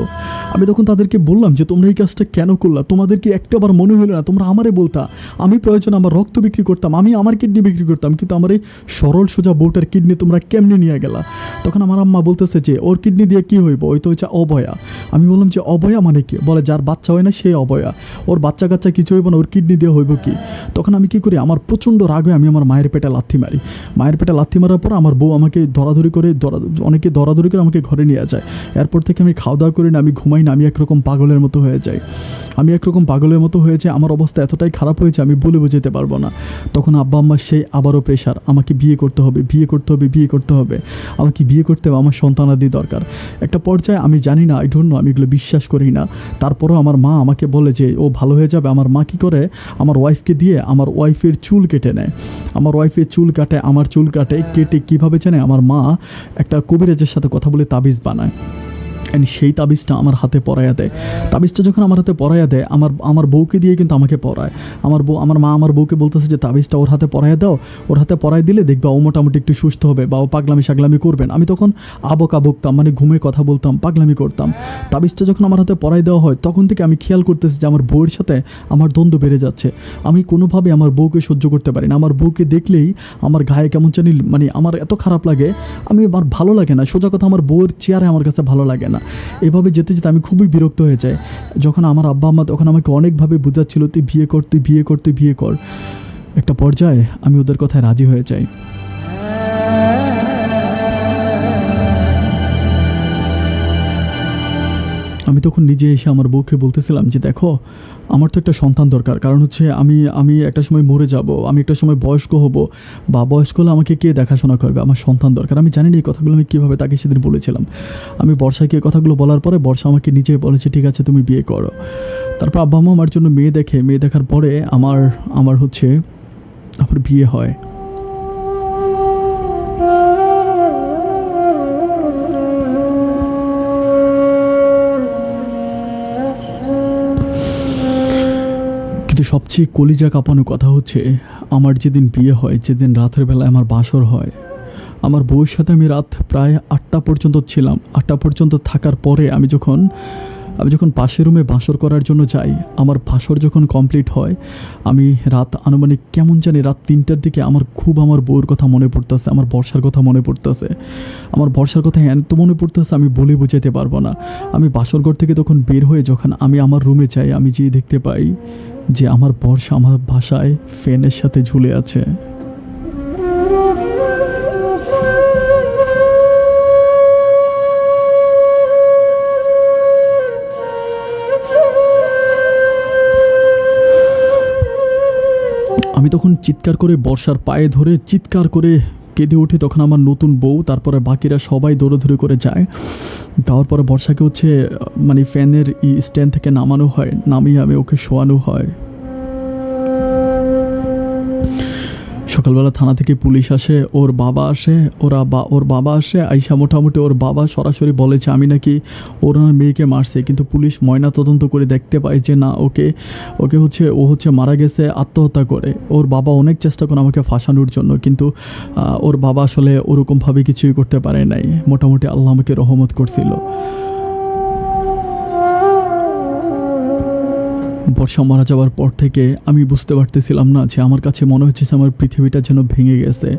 আমি তখন তাদেরকে বললাম যে তোমরা এই কাজটা কেন করলা? তোমাদের কি একটাবার মনে হলো না তোমরা আমারে বলতা? আমি প্রয়োজন আমার রক্ত বিক্রি করতাম, আমি আমার কিডনি বিক্রি করতাম, কিন্তু আমার এই সরল সোজা বউটার কিডনি তোমরা কেমনে নিয়ে গেলা? তখন আমার আম্মা বলতেছে যে ওর কিডনি দিয়ে কি হইব, ওই তো হচ্ছে অবয়া। আমি বললাম যে অবয়া মানে কি? বলে যার বাচ্চা হয় না সে অবয়া, ওর বাচ্চা কাচ্চা কিছু হইব না, ওর কিডনি দিয়ে হইব কি? তখন আমি কি করি, আমার প্রচণ্ড রাগ হয়ে আমি আমার মায়ের পেটে লাথি মারি। মায়ের পেটে লাথি মারার পর আমার বউ আমাকে দরাদরি করে আমাকে ঘরে নিয়ে যায়। এরপর থেকে আমি খাওয়া দাওয়া করি না, আমি ঘুমাই না, আমি একরকম পাগলের মতো হয়ে যাই। আমার অবস্থা এতটাই খারাপ হয়েছে আমি বলে বোঝাতে পারবো না। তখন আব্বা আম্মার সেই আবারও প্রেশার, আমাকে বিয়ে করতে হবে, আমাকে বিয়ে করতে হবে, আমার সন্তানাদি দরকার। একটা পর্যায়ে আমি জানি না, আমি এগুলো বিশ্বাস করি না। তারপরেও আমার মা আমাকে বলে যে ও ভালো হয়ে যাবে। আমার মা কী করে, আমার ওয়াইফকে দিয়ে আমার ওয়াইফের চুল কেটে নেয়। আমার ওয়াইফের চুল কাটে, আমার চুল কাটে, কেটে কীভাবে জানে, আমার মা একটা কবিরাজের সাথে কথা বলে তাবিজ বানায়। অ্যান্ড সেই তাবিজটা আমার হাতে পরাইয়া দেয়। তাবিজটা যখন আমার হাতে পরাইয়া দেয়, আমার বউকে দিয়ে কিন্তু আমাকে পরায়। আমার মা আমার বউকে বলতেছে যে তাবিজটা ওর হাতে পরাইয়া দাও, ওর হাতে পরাই দিলে দেখবা ও মোটামুটি একটু সুস্থ হবে বা ও পাগলামি করবেন। আমি তখন আবকা বকতাম, ঘুমে কথা বলতাম, পাগলামি করতাম। তাবিজটা যখন আমার হাতে পরাই দেওয়া হয় তখন থেকে আমি খেয়াল করতেছি যে আমার বউয়ের সাথে আমার দ্বন্দ্ব বেড়ে যাচ্ছে। আমি কোনোভাবে আমার বউকে সহ্য করতে পারি না। আমার বউকে দেখলেই আমার গায়ে কেমন জানি আমার এত খারাপ লাগে, আমার ভালো লাগে না। সোজা কথা, আমার বউয়ের চেয়ারে আমার কাছে ভালো লাগে না। এভাবে যেতে যেতে আমি খুবই বিরক্ত হয়ে যাই। যখন আমার আব্বা আম্মা তখন আমাকে অনেকভাবে বোঝাচ্ছিল তুই বিয়ে কর। একটা পর্যায়ে আমি ওদের কথায় রাজি হয়ে যাই। আমি তখন নিজে এসে আমার বউকে বলতেছিলাম যে দেখো, আমার তো একটা সন্তান দরকার, কারণ হচ্ছে আমি আমি একটা সময় মরে যাব, আমি একটা সময় বয়স্ক হব, বা বয়স্ক হলে আমাকে কে দেখাশোনা করবে, আমার সন্তান দরকার। আমি জানি না এই কথাগুলো আমি কীভাবে তাকে সেদিন বলেছিলাম। আমি বর্ষাকে এই কথাগুলো বলার পরে বর্ষা আমাকে নিজে বলেছে ঠিক আছে তুমি বিয়ে করো। তারপর আব্বা আম্মা আমার জন্য মেয়ে দেখে, মেয়ে দেখার পরে আমার আমার হচ্ছে আমার বিয়ে হয়। কিন্তু সবচেয়ে কলিজা কাঁপানো কথা হচ্ছে, আমার যেদিন বিয়ে হয়, যেদিন রাতের বেলায় আমার বাসর হয়, আমার বউয়ের সাথে আমি রাত প্রায় 8টা পর্যন্ত ছিলাম। 8টা পর্যন্ত থাকার পরে আমি যখন পাশের রুমে বাসর করার জন্য যাই, আমার বাসর যখন কমপ্লিট হয়, আমি রাত আনুমানিক কেমন জানি রাত 3টার দিকে আমার বউয়ের কথা মনে পড়তেছে, আমার বর্ষার কথা মনে পড়তেছে, আমার বর্ষার কথা এত মনে পড়তেছে আমি বলে বোঝাতে পারবো না। আমি বাসর ঘর থেকে তখন বের হয়ে যখন আমি আমার রুমে যাই, আমি যেয়ে দেখতে পাই যে আমার বর্ষা আমার বাসায় ফ্যানের সাথে ঝুলে আছে। আমি তখন চিৎকার করে বর্ষার পায়ে ধরে চিৎকার করে কেঁদে উঠে। তখন আমার নতুন বউ, তারপরে বাকিরা সবাই দৌড়াদৌড়ি করে যায়। যাওয়ার পরে বর্ষাকে হচ্ছে মানে ফ্যানের স্ট্যান্ড থেকে নামানো হয়, নামিয়ে আমি ওকে শোয়ানো হয়। সকালবেলা থানা থেকে পুলিশ আসে, ওর বাবা আসে, ওর বাবা আসে আইসা মোটামুটি ওর বাবা সরাসরি বলেছে আমি নাকি ওনার মেয়েকে মারছে, কিন্তু পুলিশ ময়না তদন্ত করে দেখতে পায় যে না, ওকে হচ্ছে ও হচ্ছে মারা গেছে আত্মহত্যা করে। ওর বাবা অনেক চেষ্টা করে আমাকে ফাঁসানোর জন্য, কিন্তু ওর বাবা আসলে ওরকমভাবে কিছুই করতে পারে নাই। মোটামুটি আল্লাহ আমাকে রহমত করছিল। বর্ষা মারা যাওয়ার পর থেকে আমি বুঝতে পারতেছিলাম না, যে আমার কাছে মনে হচ্ছে আমার পৃথিবীটা যেন ভেঙে গেছে।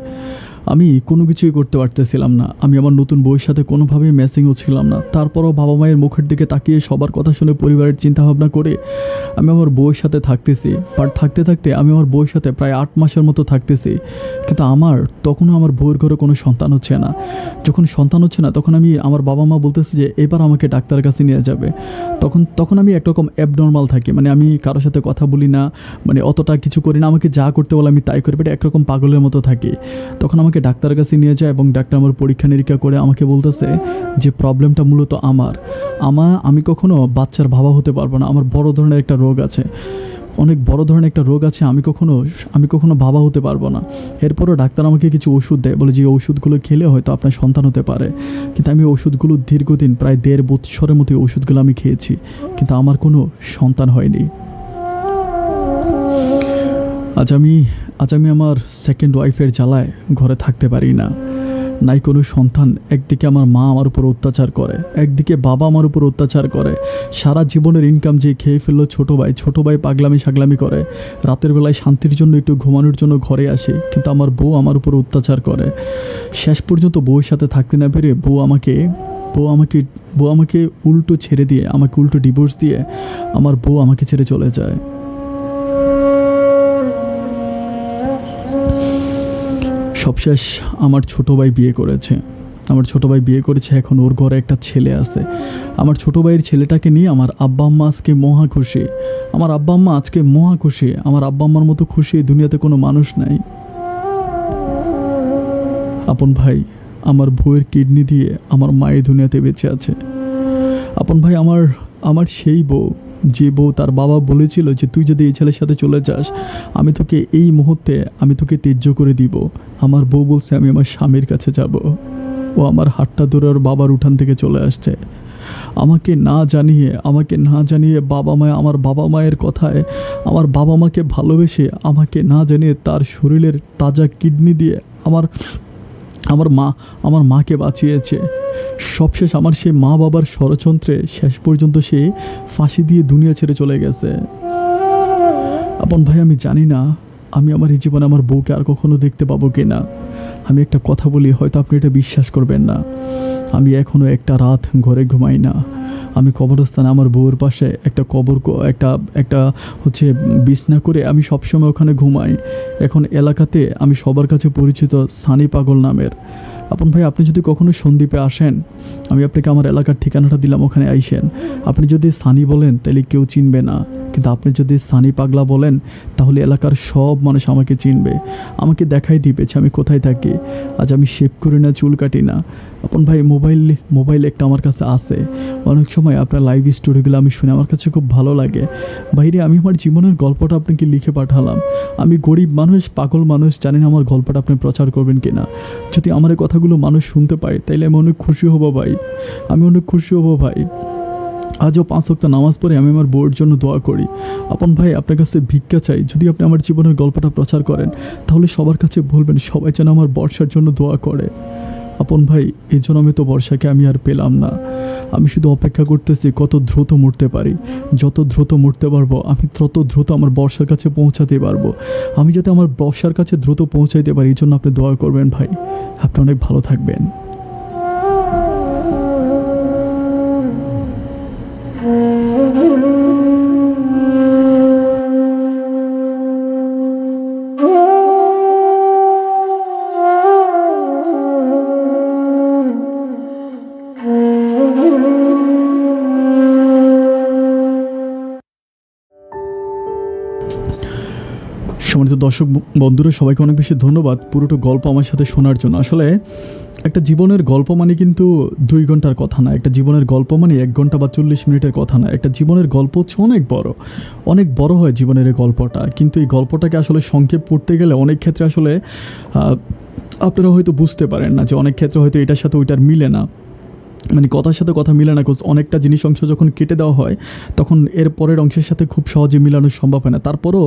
আমি কোনো কিছুই করতে পারতেছিলাম না। আমি আমার নতুন বউয়ের সাথে কোনোভাবেই ম্যাচিংও ছিলাম না। তারপরও বাবা মায়ের মুখের দিকে তাকিয়ে সবার কথা শুনে পরিবারের চিন্তাভাবনা করে আমি আমার বউয়ের সাথে থাকতেছি। বাট থাকতে থাকতে আমি আমার বউয়ের সাথে প্রায় 8 মাসের মতো থাকতেছি, কিন্তু তখনও আমার বউয়ের ঘরে কোনো সন্তান হচ্ছে না। যখন সন্তান হচ্ছে না, তখন আমার বাবা মা বলতেছে যে এবার আমাকে ডাক্তারের কাছে নিয়ে যাবে। তখন আমি একরকম অ্যাবনর্মাল থাকি, মানে আমি কারোর সাথে কথা বলি না, মানে অতটা কিছু করি না, আমাকে যা করতে বলে আমি তাই করি, বাট একরকম পাগলের মতো থাকি। তখন আমাকে ডাক্তারের কাছে নিয়ে যায় এবং ডাক্তার আমার পরীক্ষা নিরীক্ষা করে আমাকে বলতেছে যে প্রবলেমটা মূলত আমি কখনো বাচ্চার বাবা হতে পারবো না, আমার বড় ধরনের একটা রোগ আছে, অনেক বড় ধরনের একটা রোগ আছে, আমি কখনো বাবা হতে পারবো না। এরপরও ডাক্তার আমাকে কিছু ওষুধ দেয়, বলে যে ওষুধগুলো খেলে হয়তো আপনার সন্তান হতে পারে। কিন্তু আমি ওষুধগুলো দীর্ঘদিন প্রায় 1.5 বছরের মতো ওষুধগুলো আমি খেয়েছি, কিন্তু আমার কোনো সন্তান হয়নি। আজ আমি আমার সেকেন্ড ওয়াইফের জ্বালায় ঘরে থাকতে পারি না, নাই কোনো সন্তান। একদিকে আমার মা আমার উপর অত্যাচার করে, একদিকে বাবা আমার উপর অত্যাচার করে। সারা জীবনের ইনকাম যে খেয়ে ফেললো ছোটো ভাই পাগলামি সাগলামি করে। রাতের বেলায় শান্তির জন্য একটু ঘুমানোর জন্য ঘরে আসি, কিন্তু আমার বউ আমার উপর অত্যাচার করে। শেষ পর্যন্ত বউয়ের সাথে থাকতে না পেরে বউ আমাকে উল্টো ছেড়ে দিয়ে, আমাকে উল্টো ডিভোর্স দিয়ে আমার বউ আমাকে ছেড়ে চলে যায়। সবশেষ আমার ছোটো ভাই বিয়ে করেছে। এখন ওর ঘরে একটা ছেলে আছে। আমার ছোটো ভাইয়ের ছেলেটাকে নিয়ে আমার আব্বা আম্মা আজকে মহা খুশি। আমার আব্বা আম্মার মতো খুশি এই দুনিয়াতে কোনো মানুষ নাই। আপন ভাই আমার বউয়ের কিডনি দিয়ে আমার মায়ের দুনিয়াতে বেঁচে আছে। আপন ভাই আমার সেই বউ, যে বউ তার বাবা বলেছিল যে তুই যদি এই ছেলের সাথে চলে যাস, আমি তোকে এই মুহূর্তে ত্যায্য করে দিব। আমার বউ বলছে আমি আমার স্বামীর কাছে যাব। ও আমার হাতটা ধরে ওর বাবার উঠান থেকে চলে আসছে। আমাকে না জানিয়ে আমার বাবা মায়ের কথায়, আমার বাবা মাকে ভালোবেসে, আমাকে না জানিয়ে তার শরীরের তাজা কিডনি দিয়ে আমার মাকে বাঁচিয়েছে। সবশেষ আমার সেই মা বাবার ষড়যন্ত্রে শেষ পর্যন্ত সে ফাঁসি দিয়ে দুনিয়া ছেড়ে চলে গেছে। আপন ভাই আমি জানি না আমি আমার এই জীবনে আমার বউকে আর কখনো দেখতে পাবো কিনা। আমি একটা কথা বলি, হয়তো আপনি এটা বিশ্বাস করবেন না, আমি এখনও একটা রাত ঘরে ঘুমাই না। আমি কবরস্থানে আমার বউয়ের পাশে একটা হচ্ছে বিছনা করে আমি সবসময় ওখানে ঘুমাই। এখন এলাকাতে আমি সবার কাছে পরিচিত সানি পাগল নামের। আপন ভাই, আপনি যদি কখনো সন্দ্বীপে আসেন, আমি আপনাকে আমার এলাকার ঠিকানাটা দিলাম, ওখানে আইসেন। আপনি যদি সানি বলেন তাহলে কেউ চিনবে না, কিন্তু আপনি যদি সানি পাগলা বলেন তাহলে এলাকার সব মানুষ আমাকে চিনবে, আমাকে দেখাই দিবে যে আমি কোথায় থাকি। আজ আমি শেভ করি না, চুল কাটি না। আপন ভাই, মোবাইল একটা আমার কাছে আছে। অনেক সময় আপনার লাইভ স্টোরিগুলো আমি শুনে আমার কাছে খুব ভালো লাগে। বাইরে আমি আমার জীবনের গল্পটা আপনাকে লিখে পাঠালাম। আমি গরিব মানুষ, পাগল মানুষ, জানি না আমার গল্পটা আপনি প্রচার করবেন কি না। যদি আমার এই কথাগুলো মানুষ শুনতে পায় তাইলে আমি অনেক খুশি হব ভাই, আমি অনেক খুশি হব ভাই। আজও 5 ওয়াক্ত নামাজ পড়ে আমি আমার বউয়ের জন্য দোয়া করি। আপন ভাই, আপনার কাছে ভিক্ষা চাই, যদি আপনি আমার জীবনের গল্পটা প্রচার করেন তাহলে সবার কাছে বলবেন সবাই যেন আমার বর্ষার জন্য দোয়া করে। আপন ভাই, এই জন্য আমি তো বর্ষাকে আমি আর পেলাম না। আমি শুধু অপেক্ষা করতেছি কত দ্রুত মরতে পারি। যত দ্রুত মরতে পারবো আমি তত দ্রুত আমার বর্ষার কাছে পৌঁছাতে পারবো। আমি যাতে আমার বর্ষার কাছে দ্রুত পৌঁছাইতে পারি, এই জন্য আপনি দোয়া করবেন ভাই। আপনি অনেক ভালো থাকবেন। সম্মানিত দর্শক বন্ধুরা, সবাইকে অনেক বেশি ধন্যবাদ পুরোটা গল্প আমার সাথে শোনার জন্য। আসলে একটা জীবনের গল্প মানে কিন্তু 2 ঘন্টার কথা না, একটা জীবনের গল্প মানে 1 ঘন্টা বা 40 মিনিটের কথা না। একটা জীবনের গল্প হচ্ছে অনেক বড় হয় জীবনের এই গল্পটা। কিন্তু এই গল্পটাকে আসলে সংক্ষেপ করতে গেলে অনেক ক্ষেত্রে আসলে আপনারা হয়তো বুঝতে পারেন না যে অনেক ক্ষেত্রে হয়তো এটার সাথে ওইটার মিলে না, মানে কথার সাথে কথা মিলে না। অনেকটা জিনিস অংশ যখন কেটে দেওয়া হয় তখন এর পরের অংশের সাথে খুব সহজে মিলানো সম্ভব হয় না। তারপরও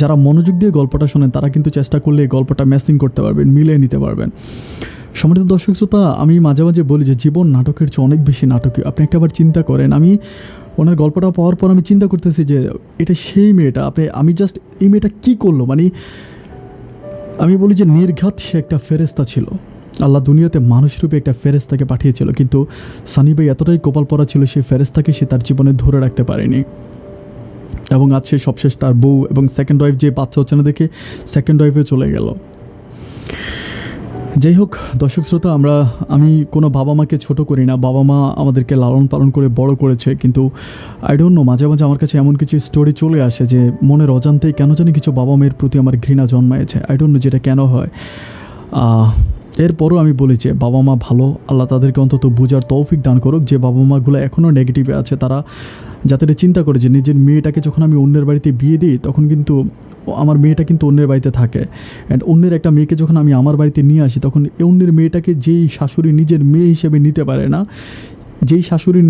যারা মনোযোগ দিয়ে গল্পটা শোনেন তারা কিন্তু চেষ্টা করলে এই গল্পটা ম্যাচিং করতে পারবেন, মিলিয়ে নিতে পারবেন। সম্মানিত দর্শক শ্রোতা, আমি মাঝে মাঝে বলি যে জীবন নাটকের চেয়ে অনেক বেশি নাটকীয়। আপনি একটা বার চিন্তা করেন, আমি ওনার গল্পটা পাওয়ার পর আমি চিন্তা করতেছি যে এটা সেই মেয়েটা। আমি জাস্ট এই মেয়েটা কী করলো, মানে আমি বলি যে নির্ঘাত সে একটা ফেরেস্তা ছিল। আল্লাহ দুনিয়াতে মানুষরূপে একটা ফেরেস্তাকে পাঠিয়েছিল, কিন্তু সানি ভাই এতটাই কপাল পড়া ছিল সেই ফেরেস্তাকে সে তার জীবনে ধরে রাখতে পারেনি। এবং আজ সে সবশেষ তার বউ এবং সেকেন্ড ওয়াইফ, যে বাচ্চা হচ্ছে না দেখে সেকেন্ড ওয়াইফে চলে গেল। যাই হোক দর্শক শ্রোতা, আমি কোনো বাবা মাকে ছোট করি না। বাবা মা আমাদেরকে লালন পালন করে বড় করেছে, কিন্তু আই ডোন্ট নো, মাঝে মাঝে আমার কাছে এমন কিছু স্টোরি চলে আসে যে মনের অজান্তেই কেন জানি কিছু বাবা মায়ের প্রতি আমার ঘৃণা জন্মায়েছে। আই ডোন্ট নো যেটা কেন হয়। এরপরও আমি বলি যে বাবা মা ভালো, আল্লাহ তাদেরকে অন্তত বোঝার তৌফিক দান করুক। যে বাবা মাগুলো এখনও নেগেটিভে আছে তারা যাতে চিন্তা করে যে নিজের মেয়েটাকে যখন আমি অন্যের বাড়িতে বিয়ে দিই তখন কিন্তু আমার মেয়েটা কিন্তু অন্যের বাড়িতে থাকে, অ্যান্ড অন্যের একটা মেয়েকে যখন আমি আমার বাড়িতে নিয়ে আসি তখন অন্যের মেয়েটাকে যেই শাশুড়ি নিজের মেয়ে হিসেবে নিতে পারে না, যেই শাশুড়ি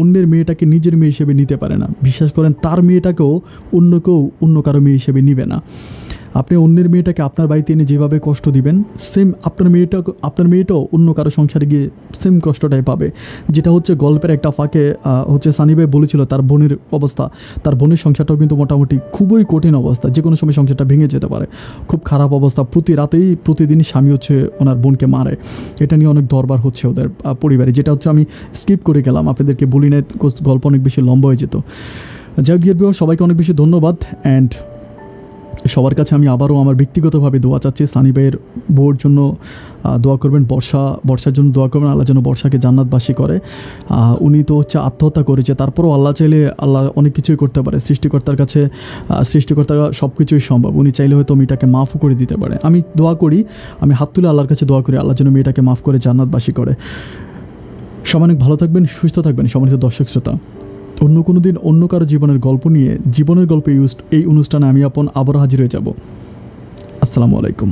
অন্যের মেয়েটাকে নিজের মেয়ে হিসেবে নিতে পারে না, বিশ্বাস করেন তার মেয়েটাকেও অন্য কারো মেয়ে হিসেবে নিবে না। আপনি অন্যের মেয়েটাকে আপনার বাড়িতে এনে যেভাবে কষ্ট দিবেন, সেম আপনার মেয়েটাও অন্য কারো সংসারে গিয়ে সেম কষ্টটাই পাবে। যেটা হচ্ছে গল্পের একটা ফাঁকে সানি ভাই বলেছিল তার বোনের অবস্থা, তার বোনের সংসারটাও কিন্তু মোটামুটি খুবই কঠিন অবস্থা, যে কোনো সময় সংসারটা ভেঙে যেতে পারে, খুব খারাপ অবস্থা। প্রতিদিনই স্বামী ওনার বোনকে মারে। এটা নিয়ে অনেক দরবার হচ্ছে ওদের পরিবারে, যেটা আমি স্কিপ করে গেলাম, আপনাদেরকে বলি না, গল্প অনেক বেশি লম্বা হয়ে যেত। যাই হোক, সবাইকে অনেক বেশি ধন্যবাদ। অ্যান্ড সবার কাছে আমি আবারও আমার ব্যক্তিগতভাবে দোয়া চাচ্ছি, সানি ভাইয়ের বউর জন্য দোয়া করবেন, বর্ষার জন্য দোয়া করবেন, আল্লাহ যেন বর্ষাকে জান্নাতবাসী করে। উনি তো আত্মহত্যা করেছে, তারপরও আল্লাহ চাইলে আল্লাহ অনেক কিছুই করতে পারে। সৃষ্টিকর্তার সব কিছুই সম্ভব। উনি চাইলে হয়তো মেয়েটাকে মাফও করে দিতে পারে। আমি দোয়া করি, আমি হাত তুলে আল্লাহর কাছে দোয়া করি আল্লাহ যেন মেয়েটাকে মাফ করে জান্নাতবাসী করে। সবাই অনেক ভালো থাকবেন, সুস্থ থাকবেন। সম্মানিত দর্শক শ্রোতা, অন্য কোনো দিন অন্য কারো জীবনের গল্প নিয়ে, জীবনের গল্পে এই অনুষ্ঠানে আমি আবারও হাজির হয়ে যাব। আসসালামু আলাইকুম।